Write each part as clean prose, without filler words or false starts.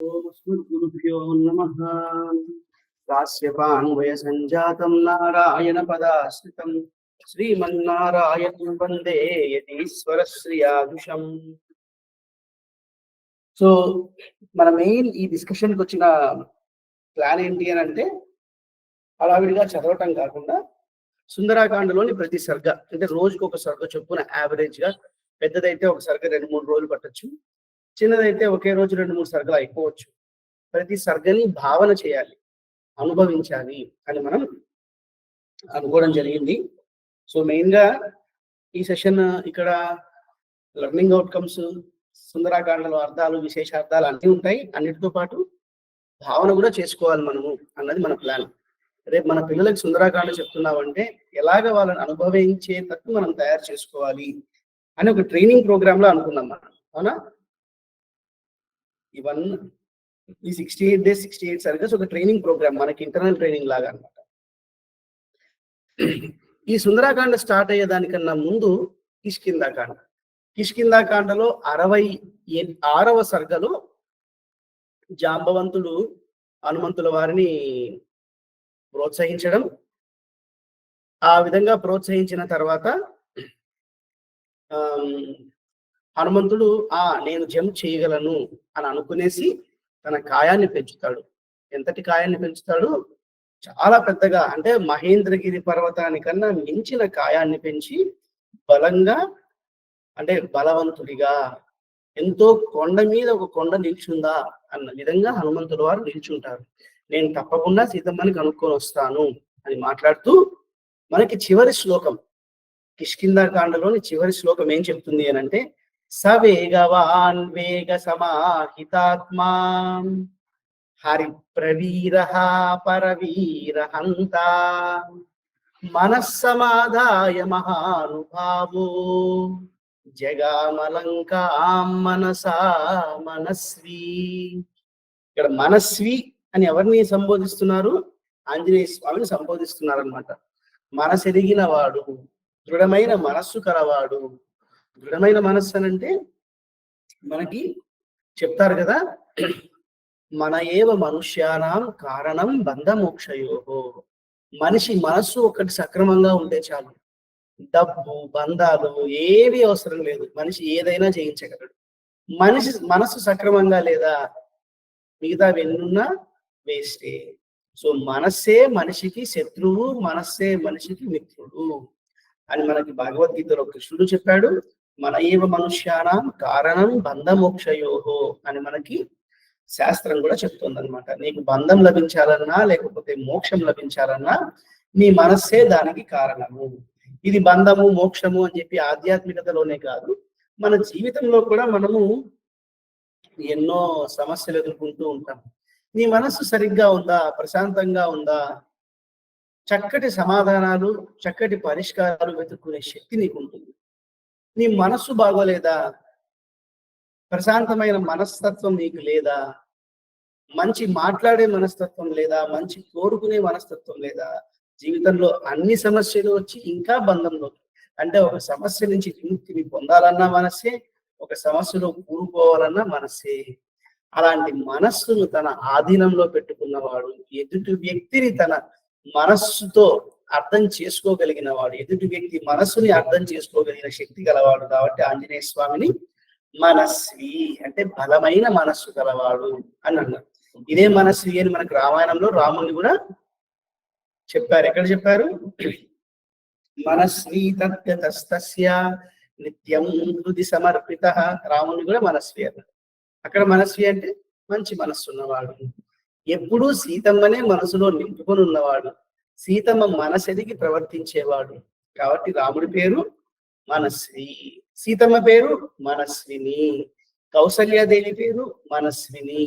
ఓమస్మద్గురుభ్యో నమః. కాశ్యపాన్వయ సంజాతం నారాయణ పదాశ్రితం శ్రీమన్నారాయణం వందే యతీశ్వర శ్రియాదుషం. సో మన మెయిన్ ఈ డిస్కషన్కి వచ్చిన ప్లాన్ ఏంటి అని అంటే, హడావిడిగా చదవటం కాకుండా సుందరాకాండలోని ప్రతి సర్గ, అంటే రోజుకు ఒక సర్గ చొప్పున యావరేజ్ గా, పెద్దదైతే ఒక సర్గ 2-3 రోజులు పట్టొచ్చు, చిన్నదైతే ఒకే రోజు 2-3 సర్గలు అయిపోవచ్చు. ప్రతి సర్గని భావన చేయాలి, అనుభవించాలి అని మనం అనుకోవడం జరిగింది. సో మెయిన్ గా ఈ సెషన్ ఇక్కడ లెర్నింగ్ అవుట్కమ్స్, సుందరాకాండలో అర్థాలు, విశేషార్థాలు అన్నీ ఉంటాయి. అన్నిటితో పాటు భావన కూడా చేసుకోవాలి మనము అన్నది మన ప్లాన్. రేపు మన పిల్లలకు సుందరాకాండ చెప్తున్నామంటే ఎలాగ వాళ్ళని అనుభవించేటట్టు మనం తయారు చేసుకోవాలి అని ఒక ట్రైనింగ్ ప్రోగ్రామ్ లో అనుకున్నాం మనం, అవునా? ఈ 68 days 68 సర్గస్ ఒక ట్రైనింగ్ ప్రోగ్రామ్, మనకి ఇంటర్నల్ ట్రైనింగ్ లాగా అనమాట. ఈ సుందరాకాండ స్టార్ట్ అయ్యేదానికన్నా ముందు కిష్కింధాకాండ. కిష్కింధాకాండలో 66వ సర్గలో జాంబవంతుడు హనుమంతుల వారిని ప్రోత్సహించడం, ఆ విధంగా ప్రోత్సహించిన తర్వాత హనుమంతుడు నేను జంప్ చేయగలను అని అనుకునేసి తన కాయాన్ని పెంచుతాడు. ఎంతటి కాయాన్ని పెంచుతాడు? చాలా పెద్దగా, అంటే మహేంద్రగిరి పర్వతానికన్నా మించిన కాయాన్ని పెంచి బలంగా, అంటే బలవంతుడిగా, ఎంతో కొండ మీద ఒక కొండ నిల్చుందా అన్న విధంగా హనుమంతుల వారు నిల్చుంటారు. నేను తప్పకుండా సీతమ్మని కనుక్కొని వస్తాను అని మాట్లాడుతూ మనకి చివరి శ్లోకం, కిష్కింధాకాండలోని చివరి శ్లోకం ఏం చెప్తుంది అని అంటే, సవేగవాన్ వేగ సమాహితాత్మా హరిప్రవీర పరవీరహంత మనస్సమాధాయ మహానుభావో జగామలంకాం మనసా మనస్వి. ఇక్కడ మనస్వి అని ఎవరిని సంబోధిస్తున్నారు? ఆంజనేయ స్వామిని సంబోధిస్తున్నారు అనమాట. మనసెరిగిన వాడు, దృఢమైన మనస్సు కలవాడు. దృఢమైన మనస్సు అని అంటే మనకి చెప్తారు కదా, మన ఏవ మనుష్యానాం కారణం బంధమోక్షయోహో. మనిషి మనస్సు ఒకటి సక్రమంగా ఉంటే చాలు, డబ్బు బంధాలు ఏవి అవసరం లేదు, మనిషి ఏదైనా జయించగలడు. మనిషి మనస్సు సక్రమంగా లేదా, మిగతా వెన్నున్నా వేస్టే. సో మనస్సే మనిషికి శత్రువు, మనస్సే మనిషికి మిత్రుడు అని మనకి భగవద్గీతలో కృష్ణుడు చెప్పాడు. మన ఏవ మనుష్యానాం కారణం బంధమోక్షయోహో అని మనకి శాస్త్రం కూడా చెప్తుంది అనమాట. నీకు బంధం లభించాలన్నా లేకపోతే మోక్షం లభించాలన్నా నీ మనస్సే దానికి కారణము. ఇది బంధము మోక్షము అని చెప్పి ఆధ్యాత్మికతలోనే కాదు, మన జీవితంలో కూడా మనము ఎన్నో సమస్యలు ఎదుర్కొంటూ ఉంటాం. నీ మనస్సు సరిగ్గా ఉందా, ప్రశాంతంగా ఉందా, చక్కటి సమాధానాలు, చక్కటి పరిష్కారాలు వెతుక్కునే శక్తి నీకు ఉంటుంది. నీ మనస్సు బాగోలేదా, ప్రశాంతమైన మనస్తత్వం నీకు లేదా, మంచి మాట్లాడే మనస్తత్వం లేదా, మంచి కోరుకునే మనస్తత్వం లేదా, జీవితంలో అన్ని సమస్యలు వచ్చి ఇంకా బంధంలో, అంటే ఒక సమస్య నుంచి విముక్తిని పొందాలన్నా మనస్సే, ఒక సమస్యలో కూరుకోవాలన్నా మనస్సే. అలాంటి మనస్సును తన ఆధీనంలో పెట్టుకున్నవాడు, ఎదుటి వ్యక్తిని తన మనస్సుతో అర్థం చేసుకోగలిగిన వాడు, ఎదుటి వ్యక్తి మనస్సుని అర్థం చేసుకోగలిగిన శక్తి గలవాడు. కాబట్టి ఆంజనేయ స్వామిని మనస్వి అంటే బలమైన మనస్సు గలవాడు అని అన్నారు. ఇదే మనస్వి అని మనకు రామాయణంలో రాముని కూడా చెప్పారు. ఎక్కడ చెప్పారు? మనస్వి తస్య నిత్యం హృది సమర్పిత. రాముని కూడా మనస్వి అన్నారు. అక్కడ మనస్వి అంటే మంచి మనస్సు ఉన్నవాడు, ఎప్పుడూ సీతమ్మనే మనసులో నింపుకొని ఉన్నవాడు, సీతమ్మ మనసెదిగి ప్రవర్తించేవాడు. కాబట్టి రాముడి పేరు మనస్వి, సీతమ్మ పేరు మనస్విని, కౌసల్యాదేవి పేరు మనస్విని,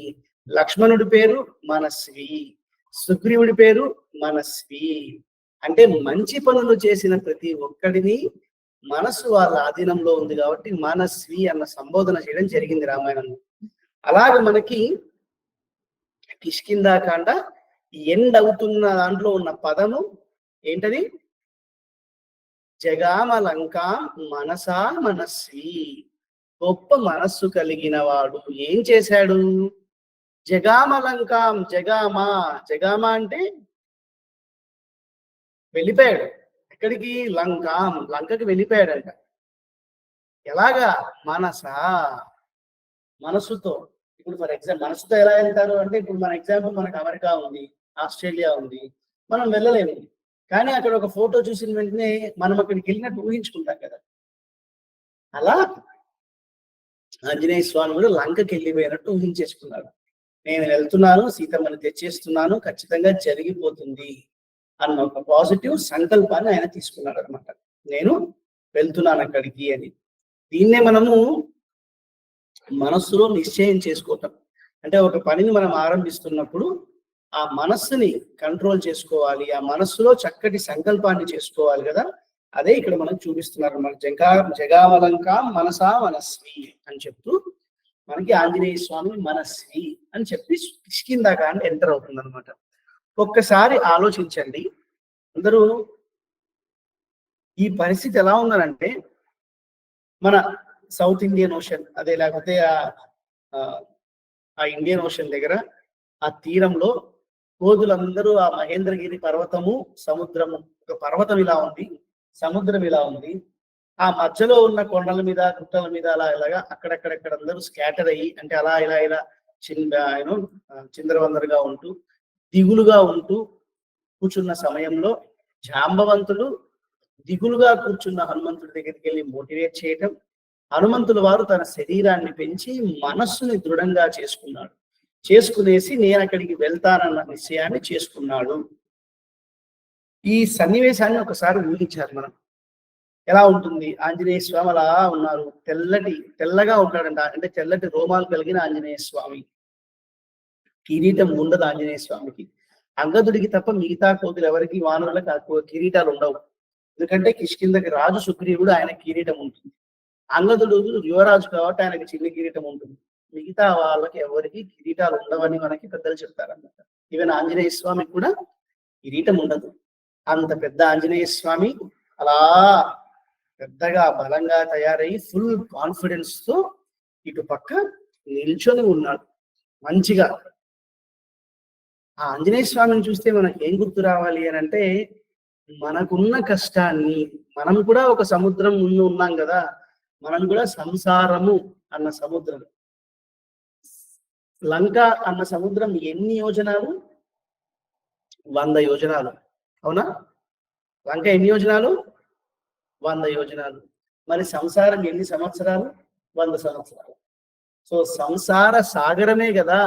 లక్ష్మణుడి పేరు మనస్వి, సుగ్రీవుడి పేరు మనస్వి. అంటే మంచి పనులు చేసిన ప్రతి ఒక్కడిని మనస్సు వాళ్ళ ఆధీనంలో ఉంది కాబట్టి మనస్వి అన్న సంబోధన చేయడం జరిగింది రామాయణంలో. అలాగే మనకి కిష్కింధాకాండ ఎండ్ అవుతున్న దాంట్లో ఉన్న పదము ఏంటది? జగామలంకా మనసా మనస్వి. గొప్ప మనస్సు కలిగిన వాడు ఏం చేశాడు? జగామలంకాం, జగామ అంటే వెళ్ళిపోయాడు. ఎక్కడికి? లంకకి వెళ్ళిపోయాడంట. ఎలాగా? మనసా, మనసుతో. ఇప్పుడు ఫర్ ఎగ్జాంపుల్ మనసుతో ఎలా వెళ్తారు అంటే, ఇప్పుడు మన ఎగ్జాంపుల్ మనకు అమెరికా ఉంది, ఆస్ట్రేలియా ఉంది, మనం వెళ్ళలేము. కానీ అక్కడ ఒక ఫోటో చూసిన వెంటనే మనం అక్కడికి వెళ్ళినట్టు ఊహించుకుంటాం కదా. అలా ఆంజనేయ స్వామి కూడా లంకకి వెళ్ళిపోయినట్టు ఊహించేసుకున్నాడు. నేను వెళ్తున్నాను, సీతమ్మని తెచ్చేస్తున్నాను, ఖచ్చితంగా జరిగిపోతుంది అన్న ఒక పాజిటివ్ సంకల్పాన్ని ఆయన తీసుకున్నాడు అనమాట. నేను వెళ్తున్నాను అక్కడికి అని. దీన్నే మనము మనస్సులో నిశ్చయం చేసుకోవటం. అంటే ఒక పనిని మనం ఆరంభిస్తున్నప్పుడు ఆ మనస్సుని కంట్రోల్ చేసుకోవాలి, ఆ మనస్సులో చక్కటి సంకల్పాన్ని చేసుకోవాలి కదా. అదే ఇక్కడ మనం చూపిస్తున్నారు. మన జగావలంకా మనసా మనస్వి అని చెప్తూ మనకి ఆంజనేయ స్వామి మనస్వి అని చెప్పి కిష్కింధాకాండ ఎంటర్ అవుతుంది అనమాట. ఒక్కసారి ఆలోచించండి అందరూ, ఈ పరిస్థితి ఎలా ఉందనంటే, మన సౌత్ ఇండియన్ ఓషన్ అదే, లేకపోతే ఆ ఇండియన్ ఓషన్ దగ్గర ఆ తీరంలో కోదులందరూ ఆ మహేంద్రగిరి పర్వతము, సముద్రము, ఒక పర్వతం ఇలా ఉంది, సముద్రం ఇలా ఉంది. ఆ మధ్యలో ఉన్న కొండల మీద, గుట్టల మీద అలా ఇలాగా అక్కడక్కడక్కడ అందరూ స్కాటర్ అయ్యి, అంటే అలా ఇలా చిందరవందరగా ఉంటూ, దిగులుగా ఉంటూ కూర్చున్న సమయంలో జాంబవంతుడు దిగులుగా కూర్చున్న హనుమంతుడి దగ్గరికి వెళ్ళి మోటివేట్ చేయటం, హనుమంతుల వారు తన శరీరాన్ని పెంచి మనస్సుని దృఢంగా చేసుకునేసి నేను అక్కడికి వెళ్తానన్న నిశ్చయాన్ని చేసుకున్నాడు. ఈ సన్నివేశాన్ని ఒకసారి ఊహించారు మనం. ఎలా ఉంటుంది? ఆంజనేయ స్వామి అలా ఉన్నారు, తెల్లగా ఉంటాడంట, అంటే తెల్లటి రోమాలు కలిగిన ఆంజనేయ స్వామి. కిరీటం ఉండదు ఆంజనేయ స్వామికి. అంగదుడికి తప్ప మిగతా కోతులు ఎవరికి, వానరులకు కిరీటాలు ఉండవు. ఎందుకంటే కిష్కింధకి రాజు సుగ్రీవుడు, ఆయన కిరీటం ఉంటుంది. అంగదుడు యువరాజు కాబట్టి ఆయనకి చిన్న కిరీటం ఉంటుంది. మిగతా వాళ్ళకి ఎవరికి కిరీటాలు ఉండవని మనకి పెద్దలు చెప్తారన్నమాట. ఈవెన్ ఆంజనేయ స్వామికి కూడా కిరీటం ఉండదు. అంత పెద్ద ఆంజనేయ స్వామి అలా పెద్దగా బలంగా తయారై ఫుల్ కాన్ఫిడెన్స్ తో ఇటు పక్క నిల్చొని ఉన్నాడు మంచిగా. ఆ ఆంజనేయ స్వామిని చూస్తే మనకి ఏం గుర్తు రావాలి అని అంటే, మనకున్న కష్టాన్ని, మనం కూడా ఒక సముద్రం ముందు ఉన్నాం కదా, మనం కూడా సంసారము అన్న సముద్రం. లంక అన్న సముద్రం ఎన్ని యోజనాలు? 100 యోజనాలు. అవునా? లంక ఎన్ని యోజనాలు? 100 యోజనాలు. మరి సంసారం ఎన్ని సంవత్సరాలు? 100 సంవత్సరాలు. సో సంసార సాగరమే కదా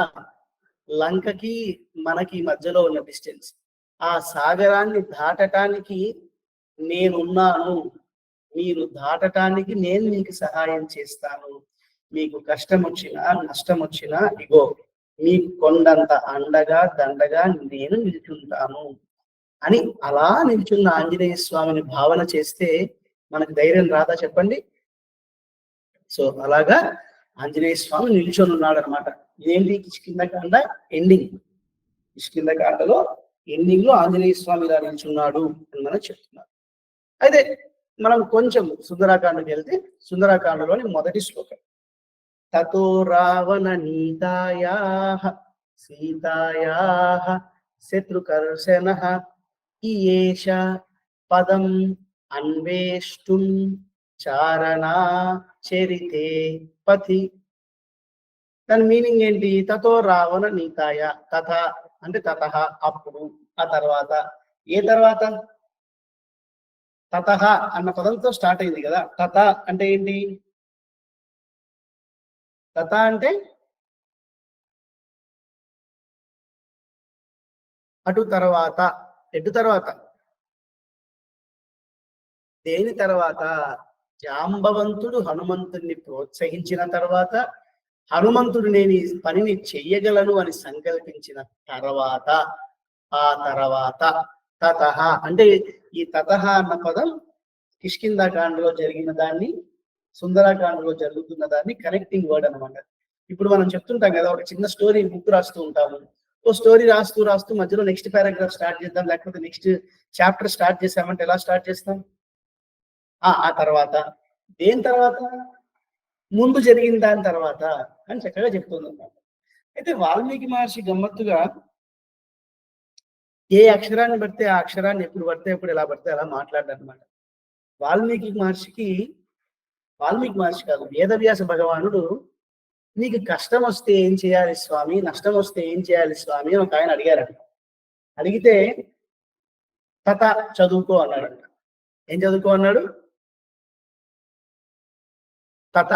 లంకకి మనకి మధ్యలో ఉన్న డిస్టెన్స్. ఆ సాగరాన్ని దాటటానికి నేనున్నాను, మీరు దాటటానికి నేను మీకు సహాయం చేస్తాను, మీకు కష్టం వచ్చినా నష్టం వచ్చినా ఇగో మీకు కొండంత అండగా దండగా నేను నిల్చుంటాను అని అలా నిల్చున్న ఆంజనేయ స్వామిని భావన చేస్తే మనకు ధైర్యం రాదా చెప్పండి? సో అలాగా ఆంజనేయ స్వామి నిల్చొని ఉన్నాడు అనమాట. ఇదేంటి? కిష్కింధకాండ ఎండింగ్. కిష్కింధకాండలో ఎండింగ్ లో ఆంజనేయ స్వామి ఇలా నిల్చున్నాడు అని మనం చెప్తున్నారు. అయితే మనం కొంచెం సుందరాకాండకి వెళ్తే, సుందరాకాండలోని మొదటి శ్లోకం, తతో రావణ నీతాయాః సీతాయాః శత్రుకర్షణః ఈయేష పదం అన్వేష్టుం చారణా చరితే పథి. దాని మీనింగ్ ఏంటి? తతో రావణ నీతాయ. తథ అంటే తతః అప్పుడు, ఆ తర్వాత. ఏ తర్వాత? తతః అన్న పదంతో స్టార్ట్ అయింది కదా. తత అంటే ఏంటి? తత అంటే అటు తర్వాత. ఎటు తర్వాత? దేని తర్వాత? జాంబవంతుడు హనుమంతుడిని ప్రోత్సహించిన తర్వాత, హనుమంతుడు నేను ఈ పనిని చెయ్యగలను అని సంకల్పించిన తర్వాత, ఆ తర్వాత తతః అంటే ఈ తతః అన్న పదం కిష్కింధకాండలో జరిగిన దాన్ని, సుందరాకాండలో జరుగుతున్న దాన్ని కనెక్టింగ్ వర్డ్ అనమాట. ఇప్పుడు మనం చెప్తుంటాం కదా, ఒక చిన్న స్టోరీ బుక్ రాస్తూ ఉంటాము. ఓ స్టోరీ రాస్తూ మధ్యలో నెక్స్ట్ పారాగ్రాఫ్ స్టార్ట్ చేద్దాం, లేకపోతే నెక్స్ట్ చాప్టర్ స్టార్ట్ చేసామంటే ఎలా స్టార్ట్ చేస్తాం? ఆ తర్వాత. దేని తర్వాత? ముందు జరిగిన దాని తర్వాత అని చక్కగా చెప్తుంది అన్నమాట. అయితే వాల్మీకి మహర్షి గమ్మత్తుగా ఏ అక్షరాన్ని పడితే ఆ అక్షరాన్ని ఎప్పుడు పడితే ఎప్పుడు ఎలా పడితే అలా మాట్లాడారనమాట. వాల్మీకి మహర్షికి వాల్మీకి మహర్షి కాదు, వేదవ్యాస భగవానుడు నీకు కష్టం వస్తే ఏం చేయాలి స్వామి, నష్టం వస్తే ఏం చేయాలి స్వామి అని ఒక ఆయన అడిగారంట. అడిగితే తత చదువుకో అన్నాడంట. ఏం చదువుకో అన్నాడు? తత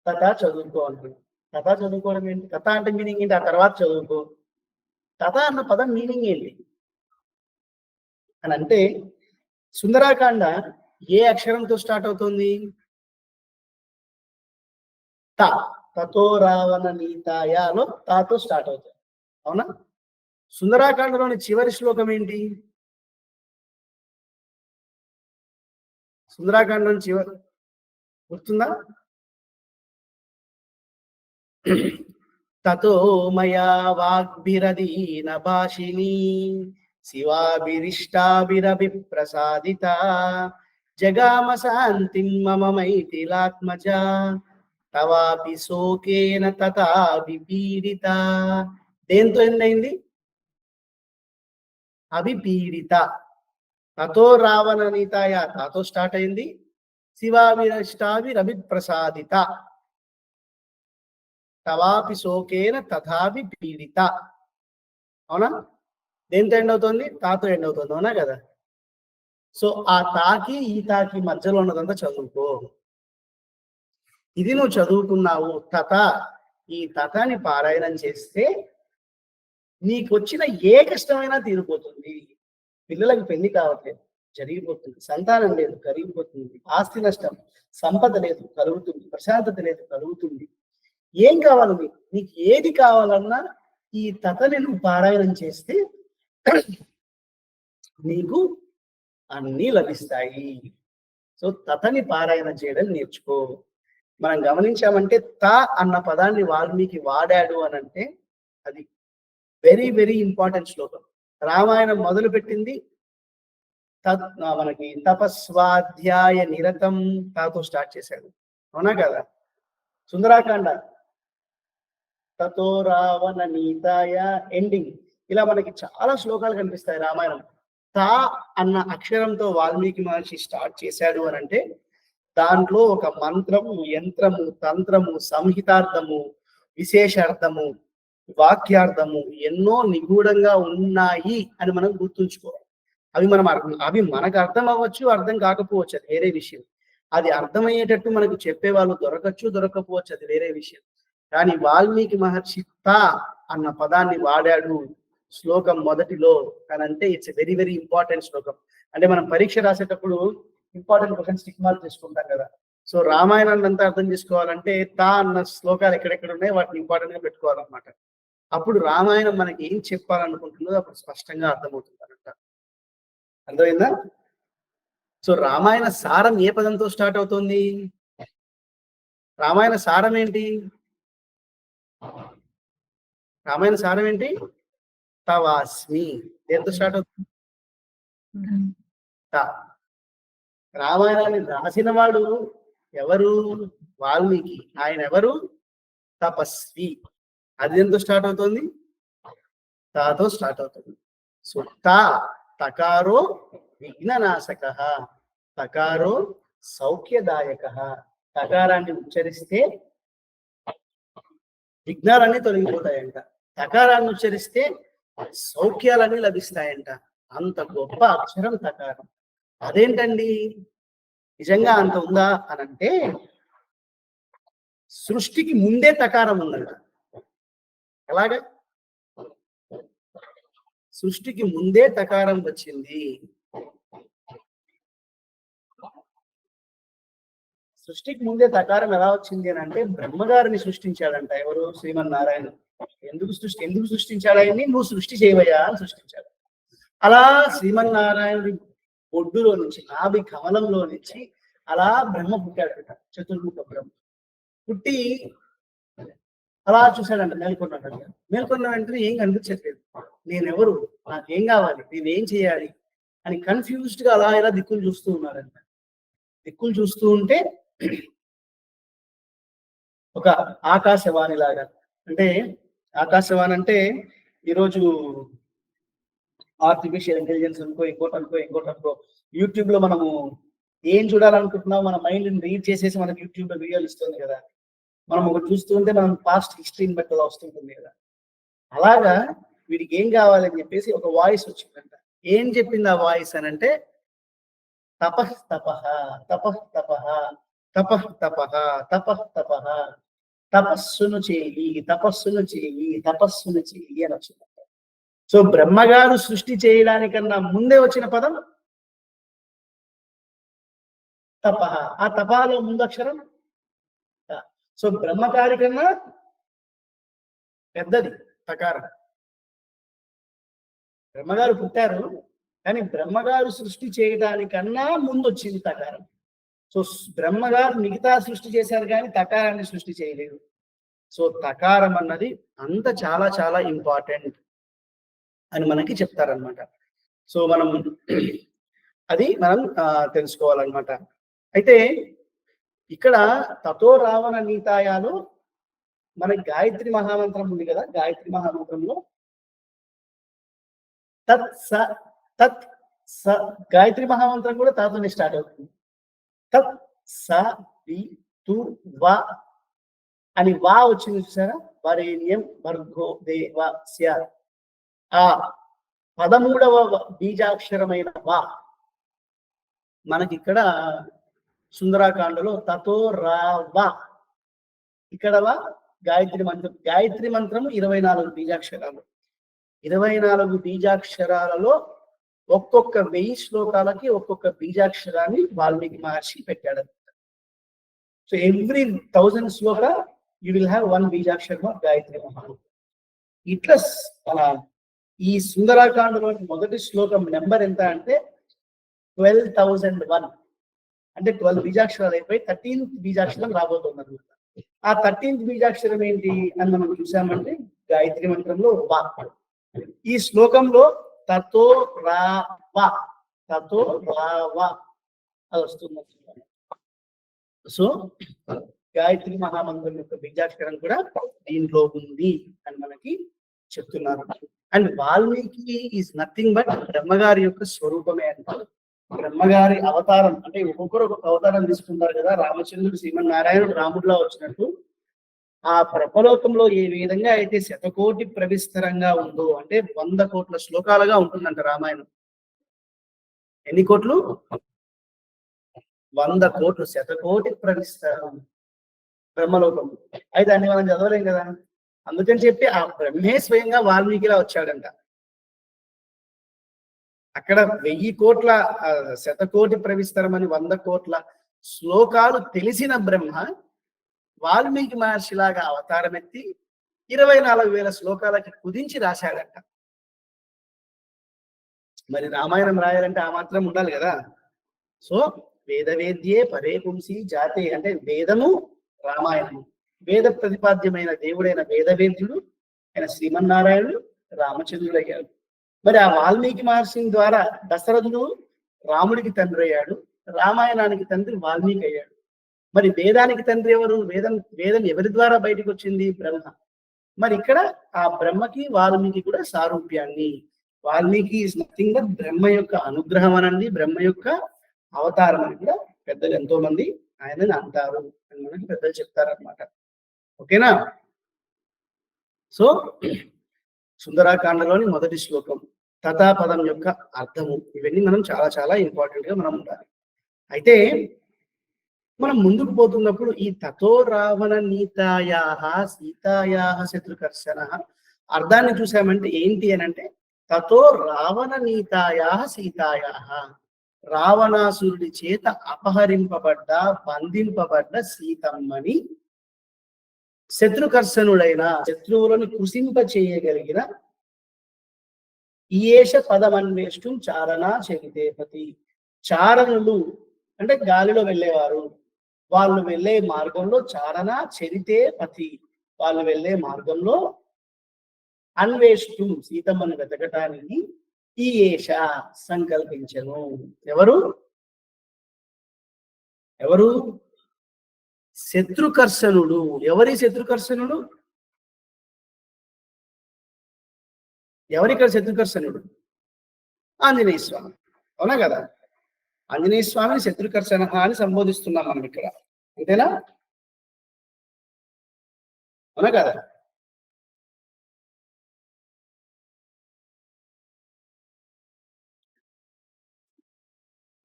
తత చదువుకో అన్నాడు. తత చదువుకోవడం ఏంటి? తత అంటే మీనింగ్ ఏంటి? ఆ తర్వాత చదువుకో. తత అన్న పదం మీనింగ్ ఏంటి అని అంటే, సుందరాకాండ ఏ అక్షరంతో స్టార్ట్ అవుతుంది? త. తతో రావణ నీతాయాలో తాతో స్టార్ట్ అవుతుంది. అవునా? సుందరాకాండలోని చివరి శ్లోకం ఏంటి? సుందరాకాండం చివరి గుర్తుందా? తతో మయా వాగ్భిరదీన భాషిణీ శివాభిరిష్టాభిరభిప్రసాదిత జగామ శాంతిం మమ మైథిలాత్మజ తవాపి శోకేన తథా విపీడిత. దేంతో ఎందైంది? అభిపీడిత. తతో రావణ నీతాయ తాతో స్టార్ట్ అయింది. శివాభిరష్టాభిరభిప్రసాదిత తవాపి శోకేన తథాపి పీడిత. అవునా? దేంతో ఎండ్ అవుతుంది? తాతో ఎండ్ అవుతుంది. అవునా కదా? సో ఆ తాకి ఈ తాకి మధ్యలో ఉన్నదంతా చదువుకో. ఇది నువ్వు చదువుకున్నావు. తత, ఈ తతని పారాయణం చేస్తే నీకు వచ్చిన ఏ కష్టమైనా తీరిపోతుంది. పిల్లలకు పెళ్లి కావట్లేదు, జరిగిపోతుంది. సంతానం లేదు, కరిగిపోతుంది. ఆస్తి నష్టం, సంపద లేదు, కలుగుతుంది. ప్రశాంతత లేదు, కలుగుతుంది. ఏం కావాలి నీకు? నీకు ఏది కావాలన్నా ఈ తతని నువ్వు పారాయణం చేస్తే నీకు అన్నీ లభిస్తాయి. సో తతని పారాయణ చేయడం నేర్చుకో. మనం గమనించామంటే త అన్న పదాన్ని వాల్మీకి వాడాడు అని అంటే అది వెరీ వెరీ ఇంపార్టెంట్ శ్లోకం. రామాయణం మొదలు పెట్టింది మనకి తపస్వాధ్యాయ నిరతం తాతో స్టార్ట్ చేశాడు. అవునా కదా? సుందరాకాండ తతో రావణ నీతాయ ఎండింగ్. ఇలా మనకి చాలా శ్లోకాలు కనిపిస్తాయి రామాయణం. తా అన్న అక్షరంతో వాల్మీకి మహర్షి స్టార్ట్ చేశాడు అని అంటే దాంట్లో ఒక మంత్రము, యంత్రము, తంత్రము, సంహితార్థము, విశేషార్థము, వాక్యార్థము ఎన్నో నిగూఢంగా ఉన్నాయి అని మనం గుర్తుంచుకోవాలి. అవి మనకు అర్థం అవ్వచ్చు, అర్థం కాకపోవచ్చు, అది వేరే విషయం. అది అర్థమయ్యేటట్టు మనకు చెప్పేవాళ్ళు దొరకచ్చు, దొరకపోవచ్చు, అది వేరే విషయం. కానీ వాల్మీకి మహర్షి తా అన్న పదాన్ని వాడాడు శ్లోకం మొదటిలో అని అంటే ఇట్స్ వెరీ వెరీ ఇంపార్టెంట్ శ్లోకం. అంటే మనం పరీక్ష రాసేటప్పుడు ఇంపార్టెంట్ క్వశ్చన్స్ టిక్ మార్క్ చేసుకుంటాం కదా. సో రామాయణాన్ని అంతా అర్థం చేసుకోవాలంటే తా అన్న శ్లోకాలు ఎక్కడెక్కడ ఉన్నాయో వాటిని ఇంపార్టెంట్ గా పెట్టుకోవాలన్నమాట. అప్పుడు రామాయణం మనకి ఏం చెప్పాలనుకుంటుందో అప్పుడు స్పష్టంగా అర్థమవుతుంది అన్నమాట. అర్థమైందా? సో రామాయణ సారం ఏ పదంతో స్టార్ట్ అవుతుంది? రామాయణ సారం ఏంటి? రామాయణ సారం ఏంటి? తవాస్మి. దేంతో స్టార్ట్ అవుతుంది? రామాయణాన్ని రాసిన వాడు ఎవరు? వాల్మీకి. ఆయన ఎవరు? తపస్వి. అది ఎంతో స్టార్ట్ అవుతుంది? తాతో స్టార్ట్ అవుతుంది. సో తకారో విఘ్ననాశక, తకారో సౌఖ్యదాయక. తకారాన్ని ఉచ్చరిస్తే విఘ్నాలన్నీ తొలగిపోతాయంట. తకారాన్ని ఉచ్చరిస్తే సౌఖ్యాలన్నీ లభిస్తాయంట. అంత గొప్ప అక్షరం తకారం. అదేంటండి, నిజంగా అంత ఉందా అని అంటే సృష్టికి ముందే తకారం ఉందంట. ఎలాగా? సృష్టికి ముందే తకారం వచ్చింది. సృష్టికి ముందే తకారం ఎలా వచ్చింది అని అంటే బ్రహ్మగారిని సృష్టించాడంట. ఎవరు? శ్రీమన్నారాయణ. ఎందుకు సృష్టించాడు ఆయన్ని? నువ్వు సృష్టి చేయవయ్యా అని సృష్టించాడు. అలా శ్రీమన్నారాయణుడి ఒడ్డులో నుంచి, నాభి కమలంలో నుంచి అలా బ్రహ్మ పుట్టాడట. చతుర్ముఖ బ్రహ్మ పుట్టి అలా చూశాడంట. మేల్కొన్న వెంటనే ఏం కనిపించట్లేదు. నేనెవరు? నాకేం కావాలి? నేనేం చేయాలి అని కన్ఫ్యూజ్డ్ గా అలా ఇలా దిక్కులు చూస్తూ ఉన్నాడంట. దిక్కులు చూస్తూ ఉంటే ఒక ఆకాశవాణి లాగా, అంటే ఆకాశవాణి అంటే ఈరోజు ఆర్టిఫిషియల్ ఇంటెలిజెన్స్ అనుకో, ఇంకోటి అనుకో, యూట్యూబ్ లో మనము ఏం చూడాలనుకుంటున్నాం మన మైండ్ రీడ్ చేసేసి మనకి యూట్యూబ్ లో వీడియోలు ఇస్తుంది కదా. మనం ఒకటి చూస్తూ ఉంటే మనం పాస్ట్ హిస్టరీని బట్టి అలా వస్తుంటుంది కదా. అలాగా వీడికి ఏం కావాలని చెప్పేసి ఒక వాయిస్ వచ్చిందంట. ఏం చెప్పింది ఆ వాయిస్ అని అంటే, తపః తపః తపః తపః తపః తపః తపః తపః తపస్సును చేయి తపస్సును చేయి తపస్సును చేయి అని వచ్చింది. సో బ్రహ్మగారు సృష్టి చేయడానికన్నా ముందే వచ్చిన పదం తపః. ఆ తపలో ముందు అక్షరం త. సో బ్రహ్మగారి కన్నా పెద్దది తకారం. బ్రహ్మగారు పుట్టారు, కానీ బ్రహ్మగారు సృష్టి చేయడానికన్నా ముందు వచ్చింది తకారం. సో బ్రహ్మగారు మిగతా సృష్టి చేశారు కానీ తకారాన్ని సృష్టి చేయలేదు. సో తకారం అన్నది అంత చాలా చాలా ఇంపార్టెంట్ అని మనకి చెప్తారనమాట. సో మనం అది మనం తెలుసుకోవాలన్నమాట. అయితే ఇక్కడ తతో రావణ నీతాయాలు మనకి గాయత్రి మహామంత్రం ఉంది కదా. గాయత్రి మహామంత్రంలో తత్ స తత్ స, గాయత్రి మహామంత్రం కూడా తాతోనే స్టార్ట్ అవుతుంది. తత్ స వి తు వ అని వా వచ్చింది చూసారా. వరేణ్యం భర్గో దేవస్య. ఆ 13వ బీజాక్షరమైన వా మనకి ఇక్కడ సుందరాకాండలో తతో రావ. ఇక్కడ గాయత్రి మంత్రము 24 బీజాక్షరాలు. 24 బీజాక్షరాలలో ఒక్కొక్క 1000 శ్లోకాలకి ఒక్కొక్క బీజాక్షరాన్ని వాల్మీకి మహర్షి పెట్టాడు. So every 1000 shloka you will have 1 బీజాక్షరం ఆఫ్ గాయత్రి మహామంత్రం. ఇట్లా మన ఈ సుందరాకాండలోని మొదటి శ్లోకం నెంబర్ ఎంత అంటే 12,001. అంటే 12 బీజాక్షరాలు అయిపోయి 13th బీజాక్షరం రాబోతుంది అనమాట. ఆ 13th బీజాక్షరం ఏంటి అని మనం చూసామంటే గాయత్రి మంత్రంలో వా. ఈ శ్లోకంలో తతో రావ తతో రావ అది వస్తుంది. సో గాయత్రి మహామంత్రం యొక్క బీజాక్షరం కూడా దీంట్లో ఉంది అని మనకి చెప్తున్నారు. And Valmiki is nothing but బ్రహ్మగారి యొక్క స్వరూపమే అంటారు. బ్రహ్మగారి అవతారం అంటే ఒక్కొక్కరు ఒక్కొక్క అవతారం తీసుకుంటారు కదా. రామచంద్రుడు శ్రీమన్నారాయణుడు రాముడిలా వచ్చినట్టు ఆ బ్రహ్మలోకంలో ఏ విధంగా అయితే 100,000,000 ప్రవిస్తరంగా ఉందో, అంటే 100 కోట్ల శ్లోకాలుగా ఉంటుందంట రామాయణం. ఎన్ని కోట్లు? 100 కోట్లు. 100,000,000 ప్రవిస్తరం బ్రహ్మలోకం. అయితే అన్ని మనం చదవలేం కదా. అందుకని చెప్పి ఆ బ్రహ్మే స్వయంగా వాల్మీకిలా వచ్చాడంట. అక్కడ 1000 కోట్ల 100,000,000 ప్రవిస్తరం అని 100 కోట్ల శ్లోకాలు తెలిసిన బ్రహ్మ వాల్మీకి మహర్షిలాగా అవతారం ఎత్తి 24,000 శ్లోకాలకి కుదించి రాశాడంట. మరి రామాయణం రాయాలంటే ఆ మాత్రం ఉండాలి కదా. సో వేదవేద్యే పరే పుంసి జాతే అంటే వేదము రామాయణము. వేద ప్రతిపాద్యమైన దేవుడైన వేదవేద్యుడు ఆయన శ్రీమన్నారాయణుడు రామచంద్రుడు అయ్యాడు. మరి ఆ వాల్మీకి మహర్షి ద్వారా దశరథుడు రాముడికి తండ్రి అయ్యాడు, రామాయణానికి తండ్రి వాల్మీకి అయ్యాడు. మరి వేదానికి తండ్రి ఎవరు? వేదం ఎవరి ద్వారా బయటకు వచ్చింది? బ్రహ్మ. మరి ఇక్కడ ఆ బ్రహ్మకి వాల్మీకి కూడా సారూప్యాన్ని, వాల్మీకి ఈజ్ నథింగ్ బట్ బ్రహ్మ యొక్క అనుగ్రహం అనండి, బ్రహ్మ యొక్క అవతారం అని కూడా పెద్దలు ఎంతో మంది ఆయనని అంటారు అని మనకి పెద్దలు చెప్తారనమాట. ఓకేనా. సో సుందరాకాండలోని మొదటి శ్లోకం తథాపదం యొక్క అర్థము, ఇవన్నీ మనం చాలా చాలా ఇంపార్టెంట్ గా మనం ఉండాలి. అయితే మనం ముందుకు పోతున్నప్పుడు ఈ తతో రావణ నీతాయాహ సీతాయాహ శత్రుకర్షణ అర్థాన్ని చూసామంటే ఏంటి అని అంటే, తతో రావణ నీతాయాహ సీతాయాహ, రావణాసురుడి చేత అపహరింపబడ్డ బంధింపబడ్డ సీతమ్మని శత్రుకర్షణుడైన శత్రువులను కృషింప చేయగలిగిన ఈయేష పదమన్వేష్టం చారణ చరితేపతి. చారణులు అంటే గాలిలో వెళ్ళేవారు, వాళ్ళు వెళ్ళే మార్గంలో చారణ చరితే పతి, వాళ్ళు వెళ్ళే మార్గంలో అన్వేష్టం సీతమ్మను వెతకటానికి ఈయేష సంకల్పించను. ఎవరు? శత్రుకర్షణుడు. ఎవరి శత్రుకర్షణుడు? ఎవరిక్కడ శత్రుకర్షణుడు? ఆంజనేయ స్వామి. అవునా కదా? ఆంజనేయ స్వామిని శత్రుకర్షణ అని సంబోధిస్తున్నాం మనం ఇక్కడ. అంతేనా? అవునా కదా?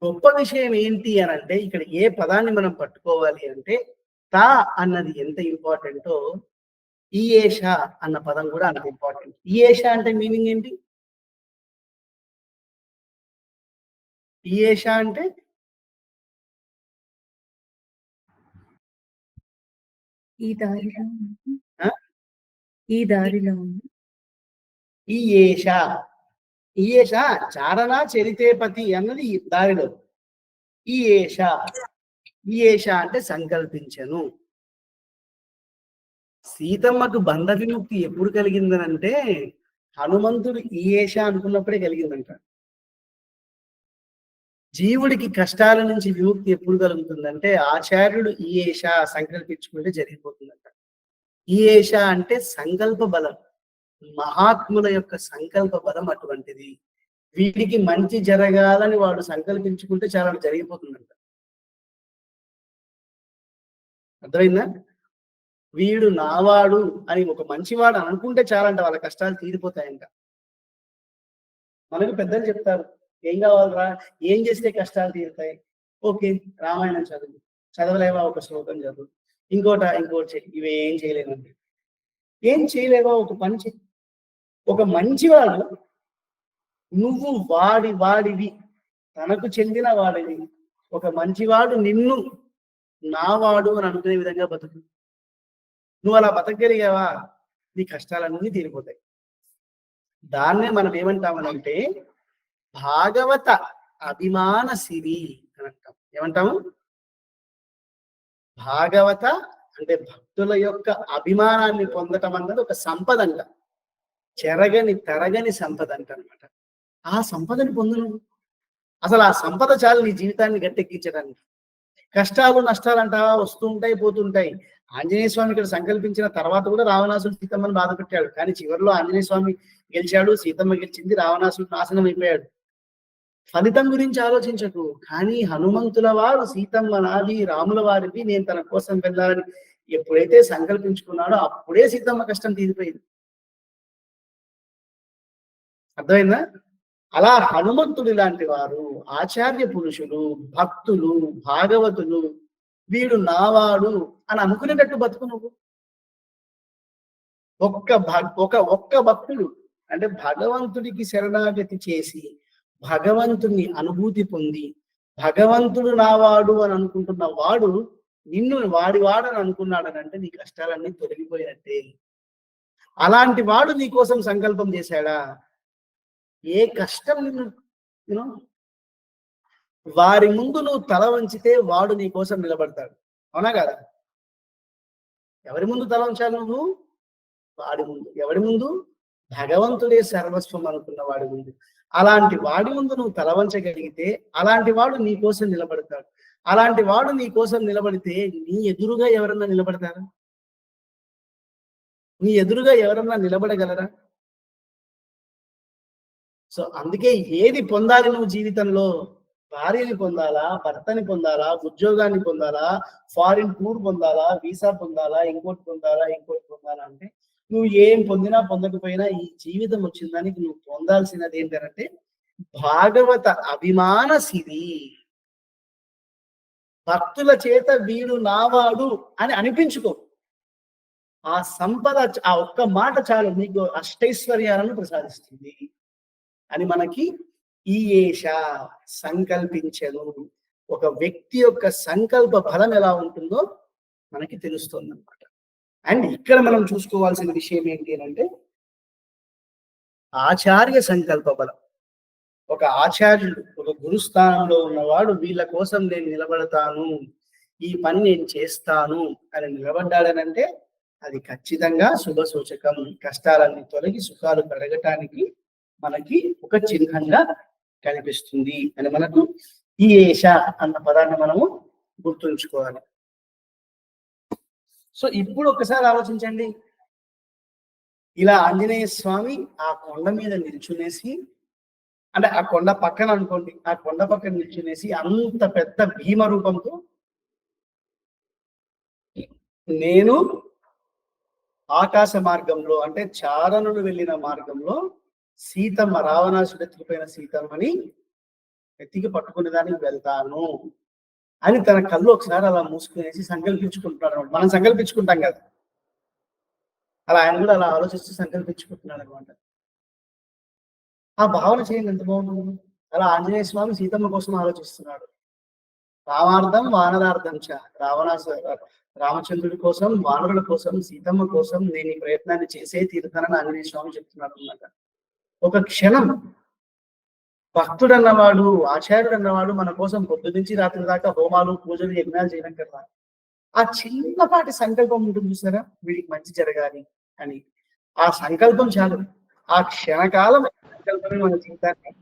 గొప్ప విషయం ఏంటి అని అంటే ఇక్కడ ఏ పదాన్ని మనం పట్టుకోవాలి అంటే తా అన్నది ఎంత ఇంపార్టెంటో ఈయేష అన్న పదం కూడా అంత ఇంపార్టెంట్. ఈయేష అంటే మీనింగ్ ఏంటి? ఈయేష అంటే ఈ దారిలో ఉంది. ఆ? ఈ దారిలో ఉంది. ఈయేష ఈయేష చారణ చరితేపతి అన్నది ఈ దారిలో. ఈయేష ఈయేష అంటే సంకల్పించను. సీతమ్మకు బంధ విముక్తి ఎప్పుడు కలిగిందనంటే హనుమంతుడు ఈయేష అనుకున్నప్పుడే కలిగిందంట. జీవుడికి కష్టాల నుంచి విముక్తి ఎప్పుడు కలుగుతుందంటే ఆచార్యుడు ఈయేష సంకల్పించుకుంటే జరిగిపోతుందంట. ఈయేష అంటే సంకల్ప బలం. మహాత్ముల యొక్క సంకల్ప బలం అటువంటిది. వీడికి మంచి జరగాలని వాడు సంకల్పించుకుంటే చాలా జరిగిపోతుందంట. అర్థమైందా? వీడు నావాడు అని ఒక మంచివాడు అనుకుంటే చాలంట వాళ్ళ కష్టాలు తీరిపోతాయంట. మనకు పెద్దలు చెప్తారు, ఏం కావాలరా, ఏం చేస్తే కష్టాలు తీరుతాయి? ఓకే, రామాయణం చదువు. చదవలేవా? ఒక శ్లోకం చదువు. ఇంకోటి చెయ్యి. ఇవేం చేయలేనండి. ఏం చేయలేవా? ఒక పని చెయ్యి. ఒక మంచివాడు నువ్వు వాడివి, తనకు చెందిన వాడివి. ఒక మంచివాడు నిన్ను నావాడు అని అనుకునే విధంగా బతుకు. నువ్వు అలా బతకగలిగావా? నీ కష్టాలన్నీ తీరిపోతాయి. దాన్నే మనం ఏమంటామనంటే భాగవత అభిమాన సిరి అని అంటాం. ఏమంటాము? భాగవత అంటే భక్తుల యొక్క అభిమానాన్ని పొందటం అన్నది ఒక సంపద అంట. చెరగని తరగని సంపద అంట అనమాట. ఆ సంపదని పొందను. అసలు ఆ సంపద చాలు నీ జీవితాన్ని గట్టెక్కించడానికి. కష్టాలు నష్టాలు అంటావా వస్తూ ఉంటాయి, పోతుంటాయి. ఆంజనేయ స్వామి ఇక్కడ సంకల్పించిన తర్వాత కూడా రావణాసుడు సీతమ్మని బాధ పెట్టాడు. కానీ చివరిలో ఆంజనేయ స్వామి గెలిచాడు, సీతమ్మ గెలిచింది, రావణాసుడు నాశనం అయిపోయాడు. ఫలితం గురించి ఆలోచించకు. కానీ హనుమంతుల వారు సీతమ్మ నాది, రాముల వారిది, నేను తన కోసం వెళ్ళాలని ఎప్పుడైతే సంకల్పించుకున్నాడో అప్పుడే సీతమ్మ కష్టం తీరిపోయింది. అర్థమైందా? అలా హనుమంతుడు లాంటి వారు ఆచార్య పురుషులు, భక్తులు, భాగవతులు, వీడు నావాడు అని అనుకునేటట్టు బతుకు నువ్వు. ఒక్క భక్తుడు అంటే భగవంతుడికి శరణాగతి చేసి భగవంతుని అనుభూతి పొంది భగవంతుడు నావాడు అని అనుకుంటున్న వాడు నిన్ను వాడివాడని అనుకున్నాడని అంటే నీ కష్టాలన్నీ తొలగిపోయినట్టే. అలాంటి వాడు నీ కోసం సంకల్పం చేశాడా? ఏ కష్టం నిన్ను వారి ముందు నువ్వు తల వంచితే వాడు నీ కోసం నిలబడతాడు. అవునా కదా? ఎవరి ముందు తల వంచాలి నువ్వు? వాడి ముందు. ఎవడి ముందు? భగవంతుడే సర్వస్వం అనుకున్న వాడి ముందు. అలాంటి వాడి ముందు నువ్వు తల వంచగలిగితే అలాంటి వాడు నీ కోసం నిలబడతాడు. అలాంటి వాడు నీ కోసం నిలబడితే నీ ఎదురుగా ఎవరన్నా నిలబడతారా? నీ ఎదురుగా ఎవరన్నా నిలబడగలరా? సో అందుకే ఏది పొందాలి నువ్వు జీవితంలో? భార్యని పొందాలా, భర్తని పొందాలా, ఉద్యోగాన్ని పొందాలా, ఫారిన్ టూర్ పొందాలా, వీసా పొందాలా, ఇంకోటి పొందాలా అంటే నువ్వు ఏం పొందినా పొందకపోయినా ఈ జీవితం వచ్చిన దానికి నువ్వు పొందాల్సినది ఏంటంటే భాగవత అభిమాన సిరి. భక్తుల చేత వీడు నావాడు అని అనిపించుకో. ఆ సంపద, ఆ ఒక్క మాట చాలు నీకు అష్టైశ్వర్యాలను ప్రసాదిస్తుంది అని మనకి ఈయేష సంకల్పించను. ఒక వ్యక్తి యొక్క సంకల్ప బలం ఎలా ఉంటుందో మనకి తెలుస్తుంది అనమాట. అండ్ ఇక్కడ మనం చూసుకోవాల్సిన విషయం ఏంటి అంటే ఆచార్య సంకల్ప బలం. ఒక ఆచార్యుడు, ఒక గురుస్థానంలో ఉన్నవాడు వీళ్ళ కోసం నేను నిలబడతాను, ఈ పని నేను చేస్తాను అని నిలబడ్డాడనంటే అది ఖచ్చితంగా శుభ సూచకం. కష్టాలన్నీ తొలగి సుఖాలు కలగటానికి మనకి ఒక చిహ్నంగా కనిపిస్తుంది అని మనకు ఈయేష అన్న పదాన్ని మనము గుర్తుంచుకోవాలి. సో ఇప్పుడు ఒకసారి ఆలోచించండి, ఇలా ఆంజనేయ స్వామి ఆ కొండ మీద నిల్చునేసి, అంటే ఆ కొండ పక్కన అనుకోండి, ఆ కొండ పక్కన నిల్చునేసి అంత పెద్ద భీమ రూపంతో నేను ఆకాశ మార్గంలో అంటే చారణులు వెళ్ళిన మార్గంలో సీతమ్మ, రావణాసుడు ఎత్తుకుపోయిన సీతమ్మని ఎత్తికి పట్టుకునే దానికి వెళ్తాను అని తన కళ్ళు ఒకసారి అలా మూసుకునేసి సంకల్పించుకుంటున్నాడు. మనం సంకల్పించుకుంటాం కదా, అలా ఆయన కూడా అలా ఆలోచిస్తూ సంకల్పించుకుంటున్నాడు అనమాట. ఆ భావన చేయండి ఎంత బాగుంటుంది. అలా ఆంజనేయ స్వామి సీతమ్మ కోసం ఆలోచిస్తున్నాడు. రామార్థం వానరార్థం చ, రామచంద్రుడి కోసం, వానరుల కోసం, సీతమ్మ కోసం నేను ఈ ప్రయత్నాన్ని చేసే తీరుతానని ఆంజనేయ స్వామి చెప్తున్నాడు అన్నమాట. ఒక క్షణం భక్తుడు అన్నవాడు, ఆచార్యుడు అన్నవాడు మన కోసం పొద్దు నుంచి రాత్రి దాకా హోమాలు, పూజలు, యజ్ఞాలు చేయడం కదా, ఆ చిన్నపాటి సంకల్పం ఉంటుంది చూసారా, వీడికి మంచి జరగాలి అని. ఆ సంకల్పం చాలు, ఆ క్షణకాలం సంకల్పమే మన జీవితాన్ని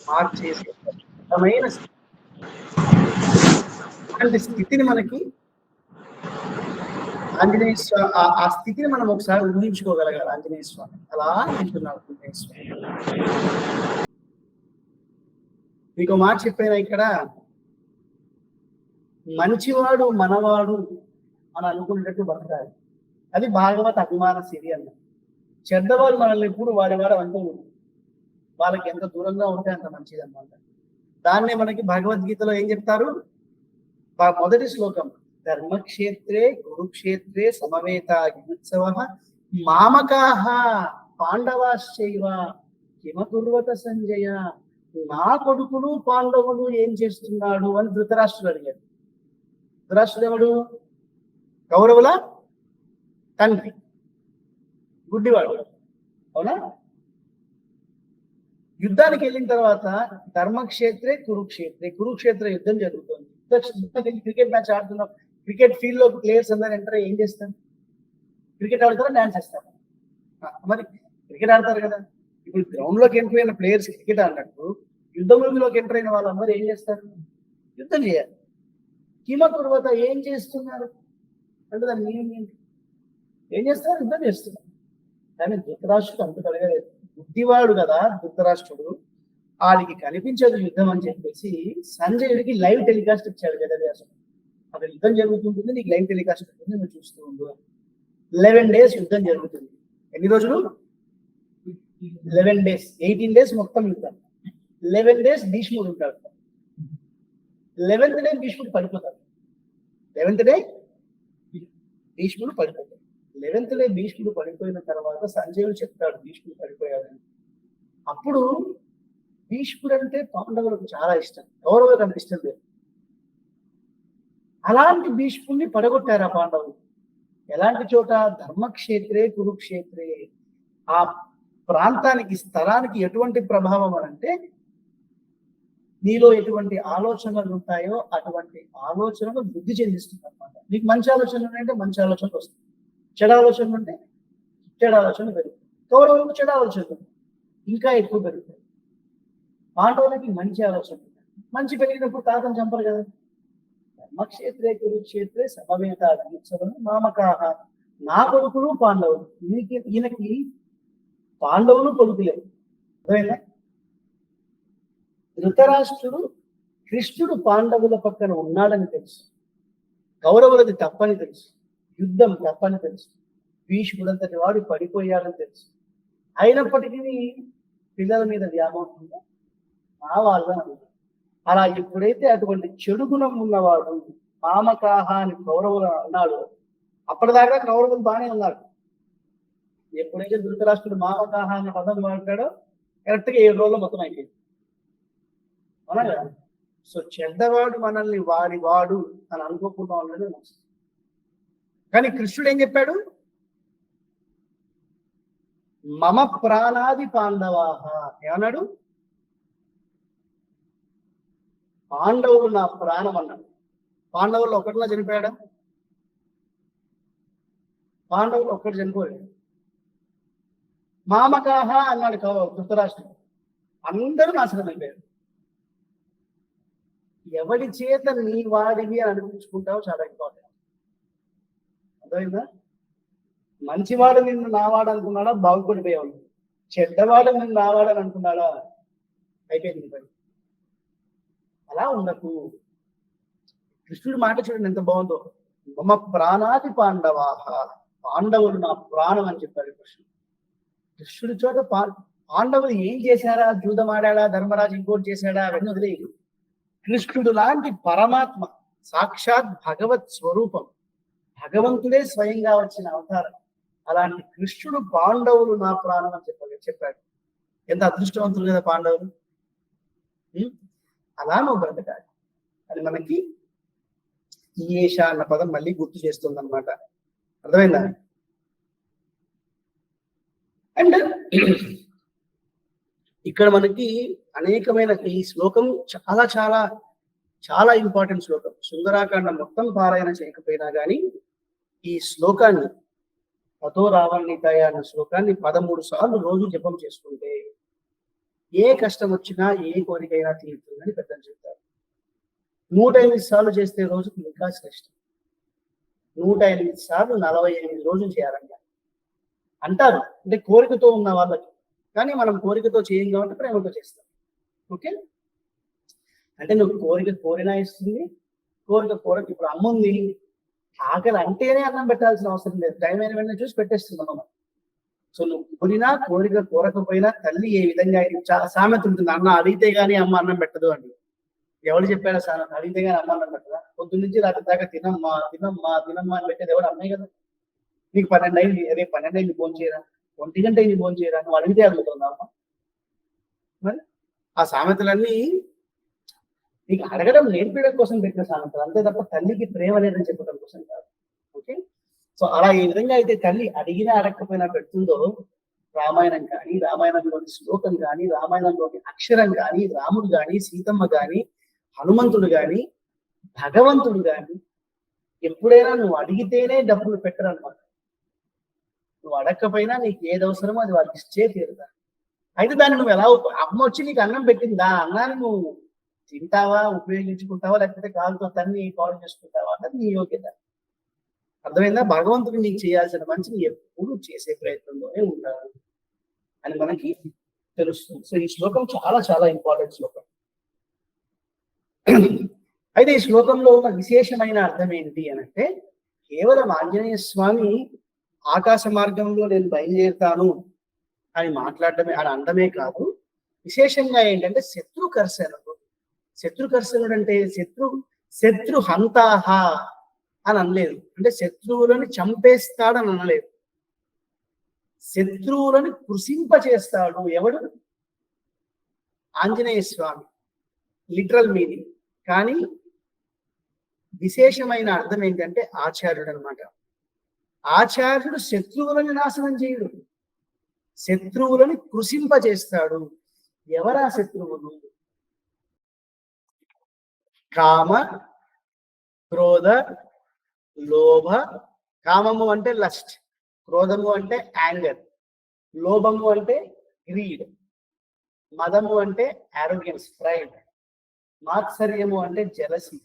మార్చేసే అద్భుతమైన అలాంటి స్థితిని మనకి ఆంజనేయ స్వామి, ఆ స్థితిని మనం ఒకసారి ఊహించుకోగలగాలి. ఆంజనేయ స్వామి అలా వింటున్నాడు. ఆంజనేయ స్వామి మీకు మాట చెప్పాను ఇక్కడ, మంచివాడు మనవాడు అని అనుకునేటట్టు బతకాలి. అది భాగవత అభిమాన సిరి అన్న. చెడ్డవాళ్ళు మనల్ని ఎప్పుడు వాడి అంటూ వాళ్ళకి ఎంత దూరంగా ఉంటే అంత మంచిది అన్నమాట. దాన్నే మనకి భగవద్గీతలో ఏం చెప్తారు, మొదటి శ్లోకం, ధర్మక్షేత్రే కురుక్షేత్రే సమవేత యుత్సవ మామకాహ పాండవాశ్చైవ కిమకుర్వత సంజయ. నా కొడుకులు పాండవులు ఏం చేస్తున్నాడు అని ధృతరాష్ట్రుడు అడిగాడు. ధృతరాష్ట్రుడు ఎవడు? కౌరవుల తండ్రి, గుడ్డివాడు, అవునా? యుద్ధానికి వెళ్ళిన తర్వాత ధర్మక్షేత్రే కురుక్షేత్రే, కురుక్షేత్ర యుద్ధం జరుగుతుంది. క్రికెట్ మ్యాచ్ ఆడుతున్నాం, క్రికెట్ ఫీల్డ్ లో ప్లేయర్స్ అందరూ ఎంటర్ ఏం చేస్తారు? క్రికెట్ ఆడతారా, డాన్స్ చేస్తారు? మరి క్రికెట్ ఆడతారు కదా. ఇప్పుడు గ్రౌండ్ లోకి ఎంటర్ అయిన ప్లేయర్స్ క్రికెట్ ఆడినట్టు యుద్ధ భూమిలోకి ఎంటర్ అయిన వాళ్ళందరూ ఏం చేస్తారు? యుద్ధం చేయాలి. కిమ తర్వాత ఏం చేస్తున్నారు అంటే దాని మీనింగ్ ఏంటి? ఏం చేస్తారు? యుద్ధం చేస్తున్నారు. కానీ ధృతరాష్ట్రుడు అంత కలగలేదు, బుద్ధివాడు కదా ధృతరాష్ట్రుడు, ఆడికి కనిపించదు యుద్ధం అని చెప్పేసి సంజయుడికి లైవ్ టెలికాస్ట్ ఇచ్చాడు వేదవ్యాసుడు. అక్కడ యుద్ధం జరుగుతుంటుంది, నీకు లైవ్ టెలికాస్ట్ ఉంటుంది, నువ్వు చూస్తూ ఉండు. 11 days యుద్ధం జరుగుతుంది. ఎన్ని రోజులు? 11 days. 18 days మొత్తం యుద్ధం. 11 days భీష్ముడు ఉంటాడు. 11th day భీష్ముడు పడిపోతాడు. 11th day భీష్ముడు పడిపోతాడు. 11th day భీష్ముడు పడిపోయిన తర్వాత సంజయుడు చెప్తాడు భీష్ముడు పడిపోయాడని. అప్పుడు భీష్ముడు అంటే పాండవులకు చాలా ఇష్టం, కౌరవులకు అంత ఇష్టం లేదు. అలాంటి భీష్ముడిని పడగొట్టారు ఆ పాండవులు. ఎలాంటి చోట? ధర్మక్షేత్రే కురుక్షేత్రే. ఆ ప్రాంతానికి, స్థలానికి ఎటువంటి ప్రభావం అంటే నీలో ఎటువంటి ఆలోచనలు ఉంటాయో అటువంటి ఆలోచనలు వృద్ధి చెందిస్తుంది అనమాట. నీకు మంచి ఆలోచనలు ఉన్నాయంటే మంచి ఆలోచనలు వస్తాయి, చెడు ఆలోచనలు ఉంటే చెడు ఆలోచనలు పెరుగుతాయి. కౌరవులకు చెడు ఆలోచనలు ఇంకా ఎక్కువ పెరుగుతాయి. పాండవులకి మంచి ఆలోచన, మంచి పెరిగినప్పుడు తాతను చంపరు కదా. ధర్మక్షేత్రే కురుక్షేత్రే సమవేత మామకాహ, నా కొడుకులు పాండవులు. ఈయనకి పాండవులు కొడుకులే. అర్థమైందా? ధృతరాష్ట్రుడు కృష్ణుడు పాండవుల పక్కన ఉన్నాడని తెలుసు, కౌరవులది తప్పని తెలుసు, యుద్ధం తప్పని తెలుసు, భీష్ముడంతటి వాడు పడిపోయాడని తెలుసు. అయినప్పటికీ పిల్లల మీద వ్యామోహంగా నా వాళ్ళు అన్నారు. అలా ఎప్పుడైతే అటువంటి చెడు గుణం ఉన్నవాడు మామకాహ అని కౌరవులు అన్నాడు, అప్పటిదాకా కౌరవులు బాగానే ఉన్నారు. ఎప్పుడైతే ధృతరాష్ట్రుడు మామకాహ అనే పదం వాడతాడో కరెక్ట్ గా 7 రోజుల్లో మొత్తం అయిపోయింది. అవునా కదా? సో చెడ్డవాడు మనల్ని వాడు అని అనుకోకుండా ఉండడం మంచిది. కానీ కృష్ణుడు ఏం చెప్పాడు? మమ ప్రాణాది పాండవాహ ఏమన్నాడు? పాండవులు నా ప్రాణం అన్నాడు. పాండవులు ఒకటిలా చనిపోయాడా? పాండవులు ఒక్కటి చనిపోయాడు. మామకాహ అన్నాడు ధృతరాష్ట్రుడు, అందరూ నాశనం అయిపోయారు. ఎవరి చేత నీ వాడివి అని అనిపించుకుంటావు చాలా ఇంపార్టెంట్. అర్థమైందా? మంచివాడు నిన్ను నావాడు అనుకున్నాడా, బాగుపడిపోయావు. చెడ్డవాడు నిన్ను నావాడని అనుకున్నాడా, అయిపోయింది పని. అలా ఉండకు. కృష్ణుడి మాట చూడండి ఎంత బాగుందో. మమ ప్రాణాది పాండవాహ, పాండవులు నా ప్రాణం అని చెప్పాడు కృష్ణుడు. కృష్ణుడి చోట పాండవులు ఏం చేశారా, జూదం ఆడాడా, ధర్మరాజు ఇంకోటి చేశాడా, అవన్నీ వదిలేదు. కృష్ణుడు లాంటి పరమాత్మ, సాక్షాత్ భగవత్ స్వరూపం, భగవంతుడే స్వయంగా వచ్చిన అవతారం. అలాంటి కృష్ణుడు పాండవులు నా ప్రాణం అని చెప్పాడు. ఎంత అదృష్టవంతులు కదా పాండవులు. అలా నువ్వు బ్రతకాలి. అది మనకి ఈయేష అన్న పదం మళ్ళీ గుర్తు చేస్తుంది అనమాట. అర్థమైందా? అండ్ ఇక్కడ మనకి అనేకమైన ఈ శ్లోకం చాలా చాలా చాలా ఇంపార్టెంట్ శ్లోకం. సుందరాకాండ మొత్తం పారాయణ చేయకపోయినా కానీ ఈ శ్లోకాన్ని, అతో రావణితాయ అన్న శ్లోకాన్ని 13 సార్లు రోజు జపం చేసుకుంటే ఏ కష్టం వచ్చినా ఏ కోరికైనా తీరుతుందని పెద్దలు చెప్తారు. 108 సార్లు చేస్తే రోజుకి ఇంకా శ్రేష్టం. 108 సార్లు 48 రోజులు చేయాలంట అంటారు. అంటే కోరికతో ఉన్న వాళ్ళకి. కానీ మనం కోరికతో చేయం కాబట్టి ప్రేమతో చేస్తాం. ఓకే, అంటే నువ్వు కోరిక కోరినా ఇస్తుంది, కోరిక ఇప్పుడు అమ్మ ఉంది, ఆకలి అంటేనే అన్నం పెట్టాల్సిన అవసరం లేదు, టైం అయిన వెంటనే చూసి పెట్టేస్తున్నాం అమ్మ. సో నువ్వు కోరినా కోరకపోయినా తల్లి ఏ విధంగా చాలా సామెత ఉంటుంది, అన్న అడిగితే గానీ అమ్మ అన్నం పెట్టదు అని. ఎవరు చెప్పారా సామెత? అడిగితే గానీ అమ్మ అన్నం పెట్టదా? పొద్దు నుంచి రాత్రి దాకా తినమ్మా తినమ్మా తినమ్మా అని పెట్టేది ఎవరు? అమ్మాయి కదా. నీకు 12 అయింది, రేపు 12 అయింది ఫోన్ చేయరా, 1 గంట అయింది ఫోన్ చేయరా, నువ్వు అడిగితే అడుగుతుందా అమ్మ? మరి ఆ సామెతలన్నీ నీకు అడగడం నేర్పించడం కోసం పెట్టిన సామెతలు, అంతే తప్ప తల్లికి ప్రేమ లేదని చెప్పడం కోసం కాదు. ఓకే, సో అలా ఏ విధంగా అయితే తల్లి అడిగినా అడగకపోయినా పెడుతుందో, రామాయణం కానీ, రామాయణంలోని శ్లోకం కానీ, రామాయణంలోని అక్షరం కానీ, రాముడు కానీ, సీతమ్మ కానీ, హనుమంతుడు కానీ, భగవంతుడు కానీ ఎప్పుడైనా నువ్వు అడిగితేనే డబ్బులు పెట్టరు అనమాట. నువ్వు అడగకపోయినా నీకు ఏది అవసరమో అది వాళ్ళకి ఇచ్చే తీరుతా. అయితే దాన్ని నువ్వు ఎలా అమ్మ వచ్చి నీకు అన్నం పెట్టింది, ఆ అన్నాన్ని నువ్వు తింటావా, ఉపయోగించుకుంటావా, లేకపోతే కాలుతో తన్ని పాడు చేసుకుంటావా అన్నది నీ యోగ్యత. అర్థమైందా? భగవంతుడు నీకు చేయాల్సిన మంచిని ఎప్పుడు చేసే ప్రయత్నంలోనే ఉంటాడు అని మనకి తెలుస్తుంది. సో ఈ శ్లోకం చాలా చాలా ఇంపార్టెంట్ శ్లోకం. అయితే ఈ శ్లోకంలో ఉన్న విశేషమైన అర్థం ఏంటి అని అంటే, కేవలం ఆంజనేయ స్వామి ఆకాశ మార్గంలో నేను బయలుదేరుతాను అని మాట్లాడటమే, అని అనడమే కాదు, విశేషంగా ఏంటంటే శత్రుకర్షణుడు. శత్రుకర్షణుడు అంటే శత్రు హంతాహ అని అనలేదు. అంటే శత్రువులను చంపేస్తాడని అనలేదు. శత్రువులను కృషింపచేస్తాడు. ఎవడు? ఆంజనేయ స్వామి. Literal meaning. కానీ విశేషమైన అర్థం ఏంటంటే ఆచార్యుడు అనమాట. ఆచార్యుడు శత్రువులను నాశనం చేయడు, శత్రువులను కృషింపచేస్తాడు. ఎవరా శత్రువులు? కామ, క్రోధ, లోభ. కామము అంటే లస్ట్, క్రోధము అంటే యాంగర్, లోభము అంటే గ్రీడ్, మదము అంటే ఆరోగెన్స్, ప్రైడ్, మాత్సర్యము అంటే జెలసీ.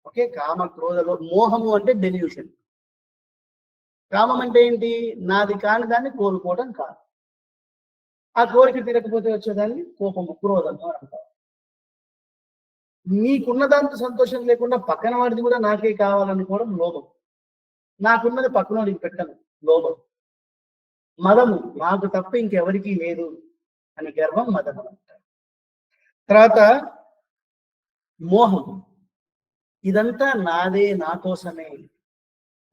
ఓకే, కామ, క్రోధలో. మోహము అంటే డెల్యూషన్. కామం అంటే ఏంటి? నాది కాని దాన్ని కోరుకోవడం కాదు. ఆ కోరిక తీరకపోతే వచ్చేదాన్ని కోపము, క్రోధము అంటారు. నీకున్న దాంతో సంతోషం లేకుండా పక్కన వాడిది కూడా నాకే కావాలనుకోవడం లోభం. నాకున్నది పక్కనోడికి పెట్టను, లోభం. మదము, నాకు తప్ప ఇంకెవరికి లేదు అని గర్వం, మదము అంటారు. తర్వాత మోహం, ఇదంతా నాదే, నా కోసమే,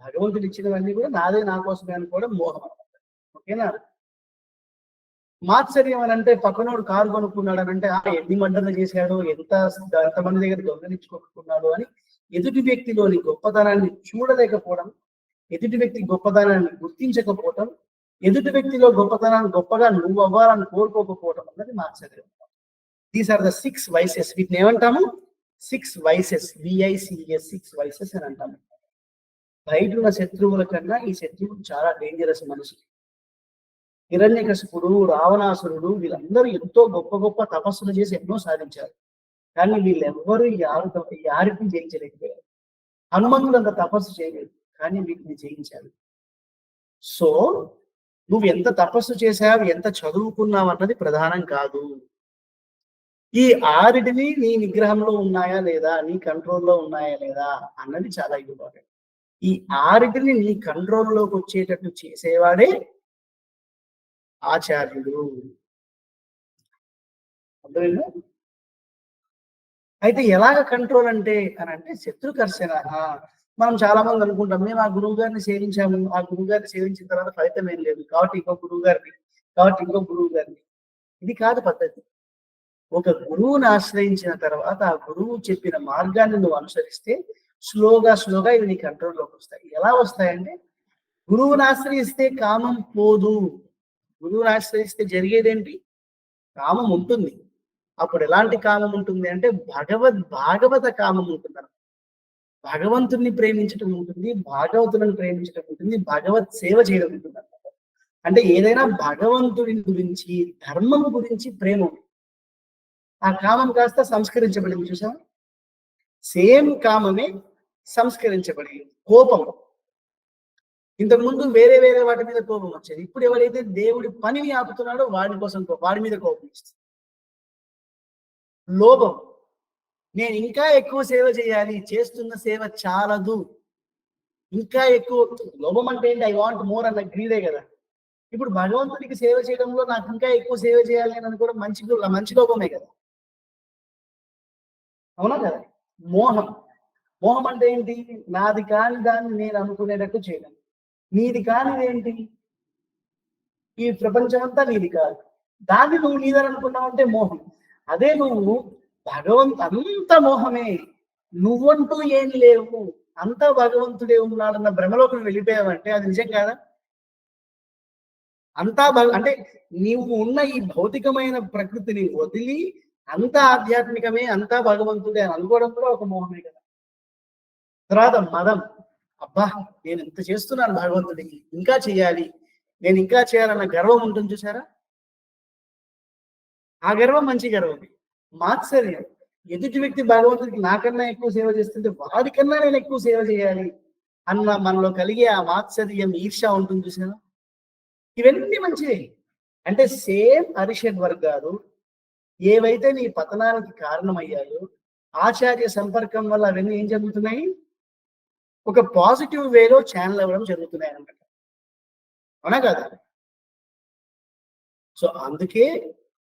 భగవంతుడు ఇచ్చినవన్నీ కూడా నాదే, నా కోసమే అనుకోవడం మోహం అనమాట. ఓకేనా? మాత్సర్యం అని అంటే పక్కనోడు కారు కొనుక్కున్నాడు అని అంటే ఎన్ని మర్డర్లు చేశాడు, ఎంతమంది దగ్గర దొంగలించుకొనుక్కున్నాడు అని ఎదుటి వ్యక్తిలోని గొప్పతనాన్ని చూడలేకపోవడం, ఎదుటి వ్యక్తి గొప్పతనాన్ని గుర్తించకపోవడం, ఎదుటి వ్యక్తిలో గొప్పతనాన్ని గొప్పగా నువ్వు అవ్వాలని కోరుకోకపోవడం అన్నది మాత్సర్యం. These are the 6 vices. వీటిని ఏమంటాము? 6 vices, VICES, 6 vices అని అంటాము. బయట ఉన్న శత్రువుల కన్నా ఈ శత్రువులు చాలా డేంజరస్ మనిషి. హిరణ్యకశిపుడు, రావణాసురుడు, వీళ్ళందరూ ఎంతో గొప్ప గొప్ప తపస్సులు చేసి ఎన్నో సాధించారు. కానీ వీళ్ళెవ్వరూ యారికి జయించలేకపోయారు. హనుమంతుడు అంత తపస్సు చేయలేదు, కానీ వీటిని జయించారు. సో నువ్వు ఎంత తపస్సు చేసావు, ఎంత చదువుకున్నావు అన్నది ప్రధానం కాదు. ఈ ఆరిటిని నీ నిగ్రహంలో ఉన్నాయా లేదా, నీ కంట్రోల్లో ఉన్నాయా లేదా అన్నది చాలా ఇంపార్టెంట్. ఈ ఆరిటిని నీ కంట్రోల్లోకి వచ్చేటట్టు చేసేవాడే ఆచార్యుడు. అర్థమైందా? అయితే ఎలాగ కంట్రోల్ అంటే శత్రుకర్షణ. మనం చాలా మంది అనుకుంటాం, మేము ఆ గురువు గారిని సేవించాము, ఆ గురువు గారిని సేవించిన తర్వాత ఫలితం ఏం లేదు, కాబట్టి ఇంకో గురువు గారిని. ఇది కాదు పద్ధతి. ఒక గురువుని ఆశ్రయించిన తర్వాత ఆ గురువు చెప్పిన మార్గాన్ని నువ్వు అనుసరిస్తే స్లోగా ఇవి నీ కంట్రోల్లోకి వస్తాయి. ఎలా వస్తాయంటే, గురువుని ఆశ్రయిస్తే కామం పోదు. గురువుని ఆశ్రయిస్తే జరిగేదేంటి? కామం ఉంటుంది. అప్పుడు ఎలాంటి కామం ఉంటుంది అంటే భాగవత కామం ఉంటుంది. భగవంతుని ప్రేమించటం ఉంటుంది, భాగవతులను ప్రేమించటం ఉంటుంది, భగవత్ సేవ చేయడం ఉంటుంది. అంటే ఏదైనా భగవంతుడి గురించి, ధర్మం గురించి ప్రేమ ఉంది. ఆ కామం కాస్త సంస్కరించబడింది. చూసావా? సేమ్ కామమే సంస్కరించబడింది. కోపం, ఇంతకుముందు వేరే వాటి మీద కోపం వచ్చేది. ఇప్పుడు ఎవరైతే దేవుడి పనిని ఆపుతున్నాడో వాడి మీద కోపం ఇస్తుంది. లోభం, నేను ఇంకా ఎక్కువ సేవ చేయాలి, చేస్తున్న సేవ చాలదు, ఇంకా ఎక్కువ. లోభం అంటే ఏంటి? ఐ వాంట్ మోర్ అన్న గ్రీడే కదా. ఇప్పుడు భగవంతుడికి సేవ చేయడంలో నాకు ఇంకా ఎక్కువ సేవ చేయాలి అని అనుకోవడం మంచి లోభమే కదా. అవునా కదా? మోహం అంటే ఏంటి? నాది కాని దాన్ని నేను అనుకునేటట్టు చేయడం. నీది కానిది ఏంటి? ఈ ప్రపంచం అంతా నీది కాదు, దాన్ని నువ్వు నీదని అనుకున్నావు అంటే మోహం. అదే నువ్వు అంత మోహమే, నువ్వంటూ ఏం లేవు, అంతా భగవంతుడే ఉన్నాడన్న భ్రమలోకి నువ్వు వెళ్ళిపోయావంటే అది నిజం కాదా? అంటే నీవు ఉన్న ఈ భౌతికమైన ప్రకృతిని వదిలి అంతా ఆధ్యాత్మికమే, అంతా భగవంతుడే అని అనుకోవడం కూడా ఒక మోహమే కదా. తర్వాత మదం, అబ్బా నేను ఇంత చేస్తున్నాను భగవంతుడికి, ఇంకా చేయాలి, నేను ఇంకా చేయాలన్న గర్వం ఉంటుంది చూసారా? ఆ గర్వం మంచి గర్వమే. మాత్సర్యం, ఎదుటి వ్యక్తి భగవంతుడికి నాకన్నా ఎక్కువ సేవ చేస్తుంటే వాడికన్నా నేను ఎక్కువ సేవ చేయాలి అన్న మనలో కలిగే ఆ మాత్సర్యం, ఈర్ష్య ఉంటుంది చూసారా? ఇవన్నీ మంచివే. అంటే సేమ్ అరిషడ్ వర్గాలు ఏవైతే నీ పతనానికి కారణమయ్యాయో, ఆచార్య సంపర్కం వల్ల అవన్నీ ఏం జరుగుతున్నాయి? ఒక పాజిటివ్ వేలో ఛానల్ అవ్వడం జరుగుతున్నాయి అన్నమాట. అవునా కదా? సో అందుకే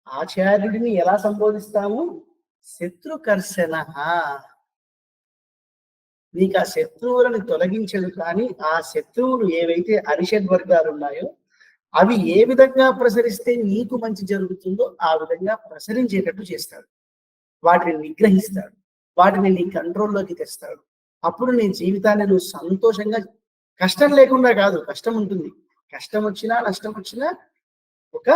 ఆచార్యుడిని ఎలా సంబోధిస్తాము? శత్రుకర్షణ. నీకు ఆ శత్రువులను తొలగించడు, కానీ ఆ శత్రువులు ఏవైతే అరిషడ్ వర్గాలు ఉన్నాయో అవి ఏ విధంగా ప్రసరిస్తే నీకు మంచి జరుగుతుందో ఆ విధంగా ప్రసరించేటట్టు చేస్తాడు. వాటిని నిగ్రహిస్తాడు, వాటిని నీ కంట్రోల్లోకి తెస్తాడు. అప్పుడు నీ జీవితాన్ని నువ్వు సంతోషంగా, కష్టం లేకుండా కాదు, కష్టం ఉంటుంది, కష్టం వచ్చినా నష్టం వచ్చినా ఒక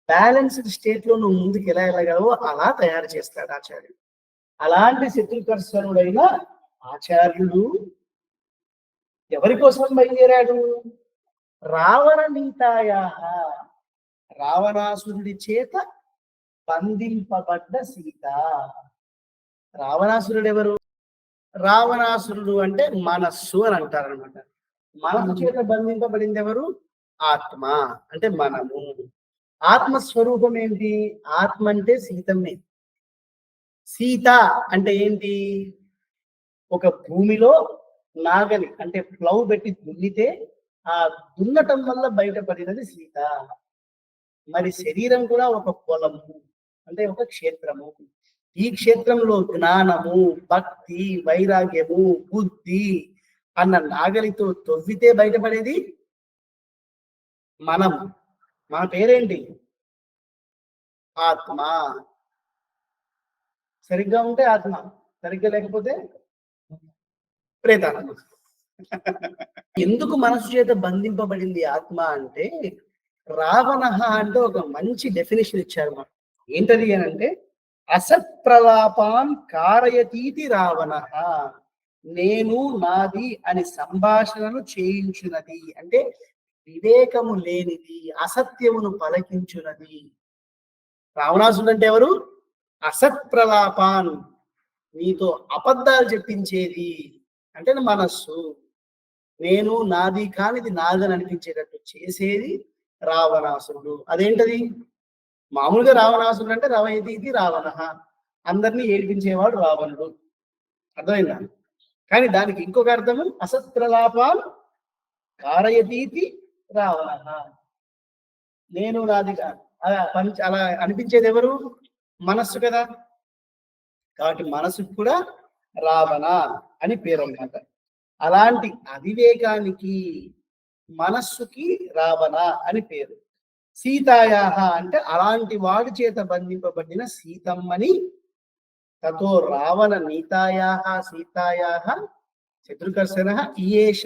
బ్యాలెన్స్డ్ స్టేట్ లో నువ్వు ముందుకు ఎలా వెళ్ళగలవో అలా తయారు చేస్తాడు ఆచార్యుడు. అలాంటి శత్రుకర్షణుడైన ఆచార్యుడు ఎవరి కోసం బయలుదేరాడు? రావణ నీతాయ, రావణాసురుడి చేత బంధింపబడ్డ సీత. రావణాసురుడు ఎవరు? రావణాసురుడు అంటే మనస్సు అని అంటారనమాట. మనస్సు చేత బంధింపబడింది ఎవరు? ఆత్మ, అంటే మనము. ఆత్మస్వరూపం ఏంటి? ఆత్మ అంటే సీతమ్మే. సీత అంటే ఏంటి? ఒక భూమిలో నాగలి అంటే ప్లవ్ పెట్టి దున్నితే ఆ దున్నటం వల్ల బయటపడినది సీత. మరి శరీరం కూడా ఒక పొలము, అంటే ఒక క్షేత్రము. ఈ క్షేత్రంలో జ్ఞానము, భక్తి, వైరాగ్యము, బుద్ధి అన్న నాగలితో తవ్వితే బయటపడేది మనం. మన పేరేంటి? ఆత్మ. సరిగ్గా ఉంటే ఆత్మ, సరిగ్గా లేకపోతే ప్రేతాత్మ. ఎందుకు మనసు చేత బంధింపబడింది ఆత్మ అంటే, రావణ అంటే ఒక మంచి డెఫినేషన్ ఇచ్చారు మనం. ఏంటది అని అంటే, అసత్ప్రలాపాన్ కారయతీతి రావణ, నేను నాది అని సంభాషణను చేయించున్నది, అంటే వివేకము లేనిది, అసత్యమును పలకించున్నది. రావణాసుడు అంటే ఎవరు? అసత్ప్రలాపాన్, నీతో అబద్ధాలు చెప్పించేది అంటే మనస్సు. నేను నాది కానిది నాదని అనిపించేటట్టు చేసేది రావణాసురుడు. అదేంటది? మామూలుగా రావణాసురుడు అంటే రవయతి ఇది రావణ, అందరినీ ఏడిపించేవాడు రావణుడు. అర్థమైందా? కానీ దానికి ఇంకొక అర్థము అసత్ప్రలాపాన్ కారయతీతి రావణ. నేను నాది కాదు అలా అనిపించేది ఎవరు? మనస్సు కదా. కాబట్టి మనసుకు కూడా రావణ అని పేరు అన్నమాట. అలాంటి అవివేకానికి మనస్సుకి రావణ అని పేరు. సీతాయాహ అంటే అలాంటి వాడి చేత బంధింపబడిన సీతమ్మని, తతో రావణ నీతాయాహ సీతాయాహ శత్రుకర్షణ ఈయేష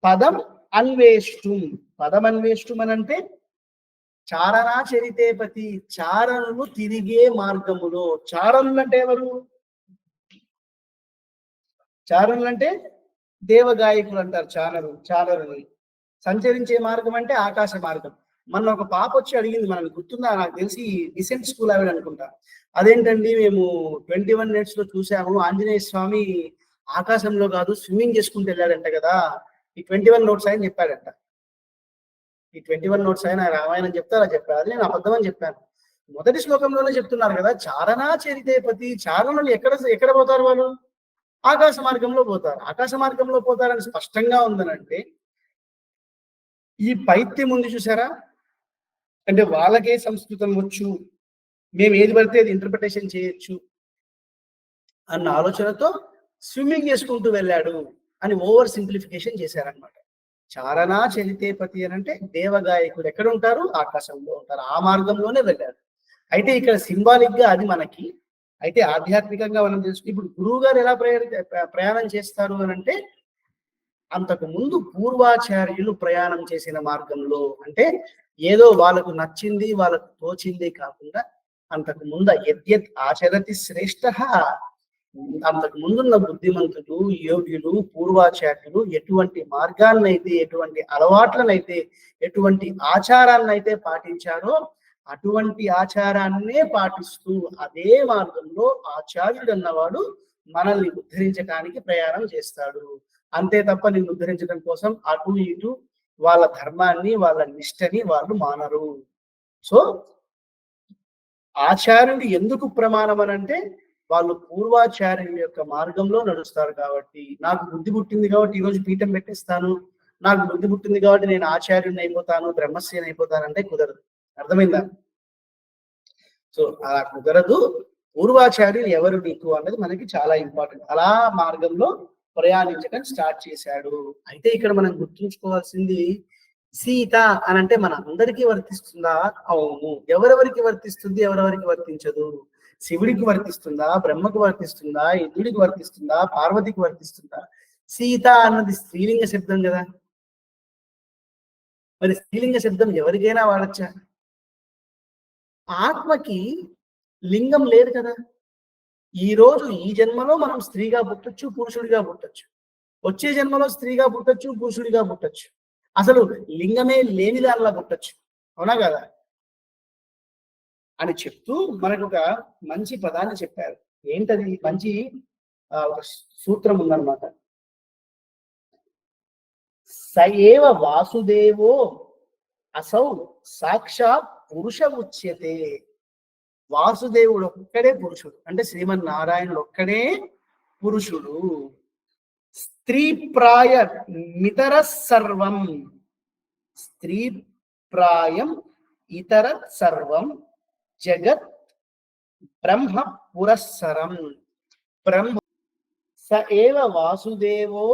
పదం అన్వేష్టుం. పదం అన్వేష్టుం అని అంటే చారణాచరితేపతి, చారణులు తిరిగే మార్గములో. చారణులు అంటే ఎవరు? చారణులు అంటే దేవగాయకులు అంటారు. చారణులు సంచరించే మార్గం అంటే ఆకాశ మార్గం. మన ఒక పాప వచ్చి అడిగింది, మనకు గుర్తుందా? నాకు తెలిసి డిసెంట్ స్కూల్ ఆవిడ అనుకుంటా. అదేంటండి మేము 21 Nights లో చూసాము, ఆంజనేయ స్వామి ఆకాశంలో కాదు స్విమ్మింగ్ చేసుకుంటూ వెళ్ళాడంట కదా, ఈ 21 Notes ఆయన చెప్పాడంట. ఈ 21 Notes ఆయన రామాయణం చెప్తారా చెప్పారు? అది నేను అబద్ధం అని చెప్పాను. మొదటి శ్లోకంలోనే చెప్తున్నారు కదా, చారణాచరితేపతి. చారణులు ఎక్కడ పోతారు? వాళ్ళు ఆకాశ మార్గంలో పోతారు. ఆకాశ మార్గంలో పోతారని స్పష్టంగా ఉందనంటే ఈ పైత్యం ఉంది చూసారా, అంటే వాళ్ళకే సంస్కృతం వచ్చు, మేము ఏది పడితే అది ఇంటర్ప్రిటేషన్ చేయొచ్చు అన్న ఆలోచనతో స్విమ్మింగ్ చేసుకుంటూ వెళ్ళాడు అని ఓవర్ సింప్లిఫికేషన్ చేశారనమాట. చారణా చరితేపతి అని అంటే దేవగాయకుడు ఎక్కడ ఉంటారు? ఆకాశంలో ఉంటారు. ఆ మార్గంలోనే వెళ్ళాడు. అయితే ఇక్కడ సింబాలిక్ గా అది మనకి. అయితే ఆధ్యాత్మికంగా మనం తెలుసుకుంటే ఇప్పుడు గురువు గారు ఎలా ప్రయాణం చేస్తారు అని అంటే, అంతకు ముందు పూర్వాచార్యులు ప్రయాణం చేసిన మార్గంలో, అంటే ఏదో వాళ్ళకు నచ్చింది వాళ్ళకు తోచింది కాకుండా అంతకు ముందు యద్యత్ ఆచరతి శ్రేష్ఠ, అంతకు ముందున్న బుద్ధిమంతులు యోగ్యులు పూర్వాచార్యులు ఎటువంటి మార్గాన్నైతే, ఎటువంటి అలవాట్లనైతే, ఎటువంటి ఆచారాన్నైతే పాటించారో అటువంటి ఆచారాన్నే పాటిస్తూ అదే మార్గంలో ఆచార్యుడు అన్నవాడు మనల్ని ఉద్ధరించడానికి ప్రయాణం చేస్తాడు. అంతే తప్ప నిన్ను ఉద్ధరించడం కోసం అటు ఇటు వాళ్ళ ధర్మాన్ని వాళ్ళ నిష్టని వాళ్ళు మానరు. సో ఆచార్యుడు ఎందుకు ప్రమాణం అని అంటే, వాళ్ళు పూర్వాచార్యుల యొక్క మార్గంలో నడుస్తారు కాబట్టి. నాకు బుద్ధి పుట్టింది కాబట్టి ఈరోజు పీఠం పెట్టేస్తాను, నాకు బుద్ధి పుట్టింది కాబట్టి నేను ఆచార్యుని అయిపోతాను, బ్రహ్మశ్రీని అయిపోతానంటే కుదరదు. అర్థమైందా? సో అలా కుదరదు. పూర్వాచార్యులు ఎవరు నీకు అన్నది మనకి చాలా ఇంపార్టెంట్. అలా మార్గంలో ప్రయాణించడం స్టార్ట్ చేశాడు. అయితే ఇక్కడ మనం గుర్తుంచుకోవాల్సింది, సీత అని అంటే మన అందరికీ వర్తిస్తుందా? అవును. ఎవరెవరికి వర్తిస్తుంది, ఎవరెవరికి వర్తించదు? శివుడికి వర్తిస్తుందా, బ్రహ్మకు వర్తిస్తుందా, ఇంద్రుడికి వర్తిస్తుందా, పార్వతికి వర్తిస్తుందా? సీత అన్నది స్త్రీలింగ శబ్దం కదా. మరి స్త్రీలింగ శబ్దం ఎవరికైనా వాడచ్చా? ఆత్మకి లింగం లేదు కదా. ఈ రోజు ఈ జన్మలో మనం స్త్రీగా పుట్టొచ్చు, పురుషుడిగా పుట్టొచ్చు. వచ్చే జన్మలో స్త్రీగా పుట్టొచ్చు, పురుషుడిగా పుట్టొచ్చు. అసలు లింగమే లేని దానిలా పుట్టొచ్చు. అవునా కదా అని చెప్తూ మనకు ఒక మంచి పదాన్ని చెప్పారు. ఏంటది? మంచి ఒక సూత్రం ఉందన్నమాట. సయేవ వాసుదేవో అసౌ సాక్షాత్ పురుష ఉచ్యతే. వాసుదేవుడు ఒక్కడే పురుషుడు, అంటే శ్రీమన్నారాయణుడు ఒక్కడే పురుషుడు. స్త్రీ ప్రాయ మితర సర్వం, స్త్రీ ప్రాయం ఇతర సర్వం జగత్ బ్రహ్మ పురస్సరం. బ్రహ్మ స ఏవ వాసుదేవో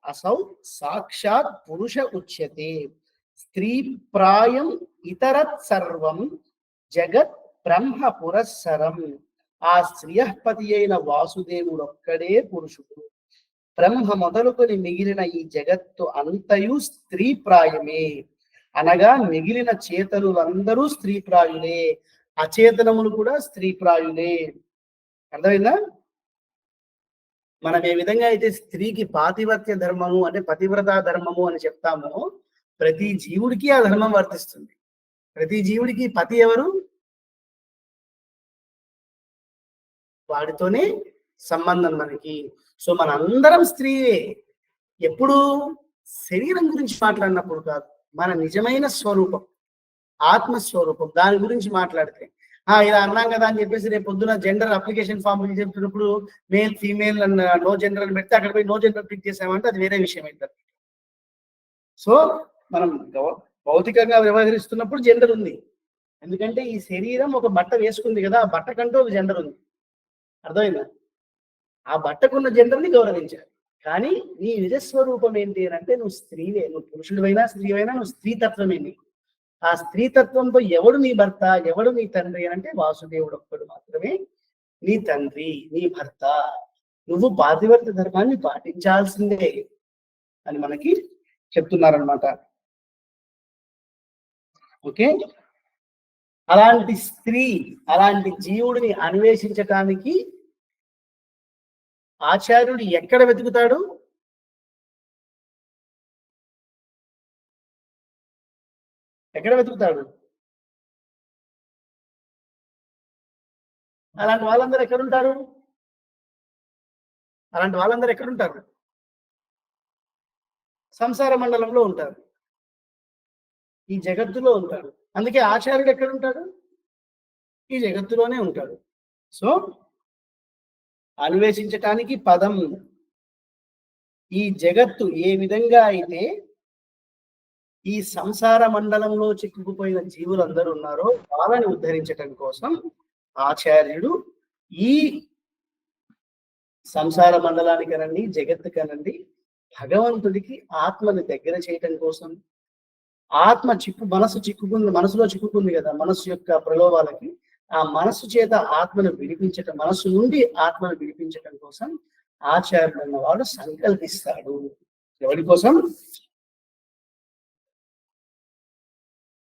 అసౌ సాక్షాత్ పురుష ఉచ్యతే. స్త్రీ ప్రాయం ఇతర సర్వం జగత్ బ్రహ్మ పురస్సరం. ఆ శ్రియపతి అయిన వాసుదేవుడు ఒక్కడే పురుషుడు. బ్రహ్మ మొదలుకొని మిగిలిన ఈ జగత్తు అంతయు స్త్రీ ప్రాయమే. అనగా మిగిలిన చేతనులందరూ స్త్రీ ప్రాయులే, అచేతనములు కూడా స్త్రీ ప్రాయులే. అర్థమైందా? మనం ఏ విధంగా అయితే స్త్రీకి పాతివ్రత్య ధర్మము అంటే పతివ్రత ధర్మము అని చెప్తామో, ప్రతి జీవుడికి ఆ ధర్మం వర్తిస్తుంది. ప్రతి జీవుడికి పతి ఎవరు? వాడితోనే సంబంధం మనకి. సో మనందరం స్త్రీయే. ఎప్పుడు? శరీరం గురించి మాట్లాడినప్పుడు కాదు, మన నిజమైన స్వరూపం, ఆత్మస్వరూపం, దాని గురించి మాట్లాడితే ఇలా అన్నాం కదా అని చెప్పేసి రేపు పొద్దున జెండర్ అప్లికేషన్ ఫామ్ చెప్తున్నప్పుడు మేల్ ఫీమేల్ అన్న నో జెండర్ అని పెడితే అక్కడ పోయి నో జెండర్ క్లిక్ చేసామంటే అది వేరే విషయం అవుతుంది. సో మనం భౌతికంగా వ్యవహరిస్తున్నప్పుడు జెండర్ ఉంది, ఎందుకంటే ఈ శరీరం ఒక బట్ట వేసుకుంది కదా, ఆ బట్టకంటూ ఒక జెండర్ ఉంది. అర్థమైందా? ఆ బట్టకున్న జెండర్ని గౌరవించాలి. కానీ నీ నిజస్వరూపం ఏంటి అని అంటే నువ్వు స్త్రీవే, నువ్వు పురుషుడివైనా స్త్రీవైనా నువ్వు స్త్రీతత్వమే. నీకు ఆ స్త్రీతత్వంతో ఎవడు నీ భర్త, ఎవడు నీ తండ్రి అని అంటే వాసుదేవుడు ఒక్కడు మాత్రమే నీ తండ్రి, నీ భర్త. నువ్వు పాతివర్త ధర్మాన్ని పాటించాల్సిందే అని మనకి చెప్తున్నారనమాట. ఓకే, అలాంటి స్త్రీ, అలాంటి జీవుడిని అన్వేషించటానికి ఆచార్యుడు ఎక్కడ వెతుకుతాడు? ఎక్కడ వెతుకుతాడు? అలాంటి వాళ్ళందరూ ఎక్కడుంటారు? అలాంటి వాళ్ళందరూ ఎక్కడుంటారు? సంసార మండలంలో ఉంటారు, ఈ జగత్తులో ఉంటాడు. అందుకే ఆచార్యుడు ఎక్కడుంటాడు? ఈ జగత్తులోనే ఉంటాడు. సో అన్వేషించటానికి పదం, ఈ జగత్తు ఏ విధంగా అయితే ఈ సంసార మండలంలో చిక్కుకుపోయిన జీవులందరూ ఉన్నారో వాళ్ళని ఉద్ధరించటం కోసం ఆచార్యుడు ఈ సంసార మండలానికనండి, జగత్తుకనండి, భగవంతుడికి ఆత్మని దగ్గర చేయటం కోసం, ఆత్మ మనసులో చిక్కుకుంది కదా, మనసు యొక్క ప్రలోభాలకి, ఆ మనసు చేత ఆత్మను విడిపించటం, మనసు నుండి ఆత్మను విడిపించటం కోసం ఆచార్యుడు అన్నవాడు సంకల్పిస్తాడు. ఎవరి కోసం?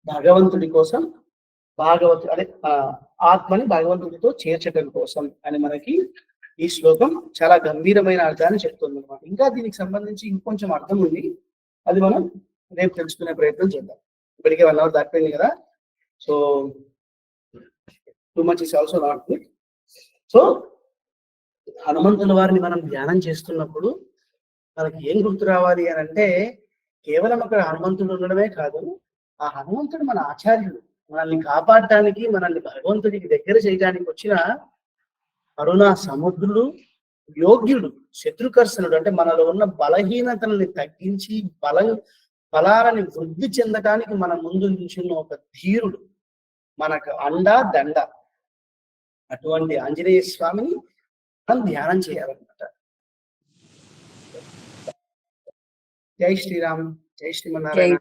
భగవంతుడి కోసం, ఆత్మని భగవంతుడితో చేర్చడం కోసం అని మనకి ఈ శ్లోకం చాలా గంభీరమైన అర్థాన్ని చెప్తుంది అనమాట. ఇంకా దీనికి సంబంధించి ఇంకొంచెం అర్థం ఉంది, అది మనం రేపు తెలుసుకునే ప్రయత్నం చేద్దాం. ఇప్పటికే 1 hour దాటిపోయింది కదా, so too much is also not good. So హనుమంతుల వారిని మనం ధ్యానం చేస్తున్నప్పుడు మనకి ఏం గుర్తు రావాలి అని అంటే, కేవలం అక్కడ హనుమంతుడు ఉండడమే కాదు, ఆ హనుమంతుడు మన ఆచార్యుడు, మనల్ని కాపాడటానికి, మనల్ని భగవంతుడికి దగ్గర చేయడానికి వచ్చిన కరుణా సముద్రుడు, యోగ్యుడు, శత్రుకర్షణుడు. అంటే మనలో ఉన్న బలహీనతలని తగ్గించి బలాలని వృద్ధి చెందటానికి మన ముందు నిల్చున్న ఒక ధీరుడు, మనకు అండా దండ. అటువంటి ఆంజనేయ స్వామిని మనం ధ్యానం చేయాలన్నమాట. జై శ్రీరామ్, జై శ్రీమన్నారాయణ.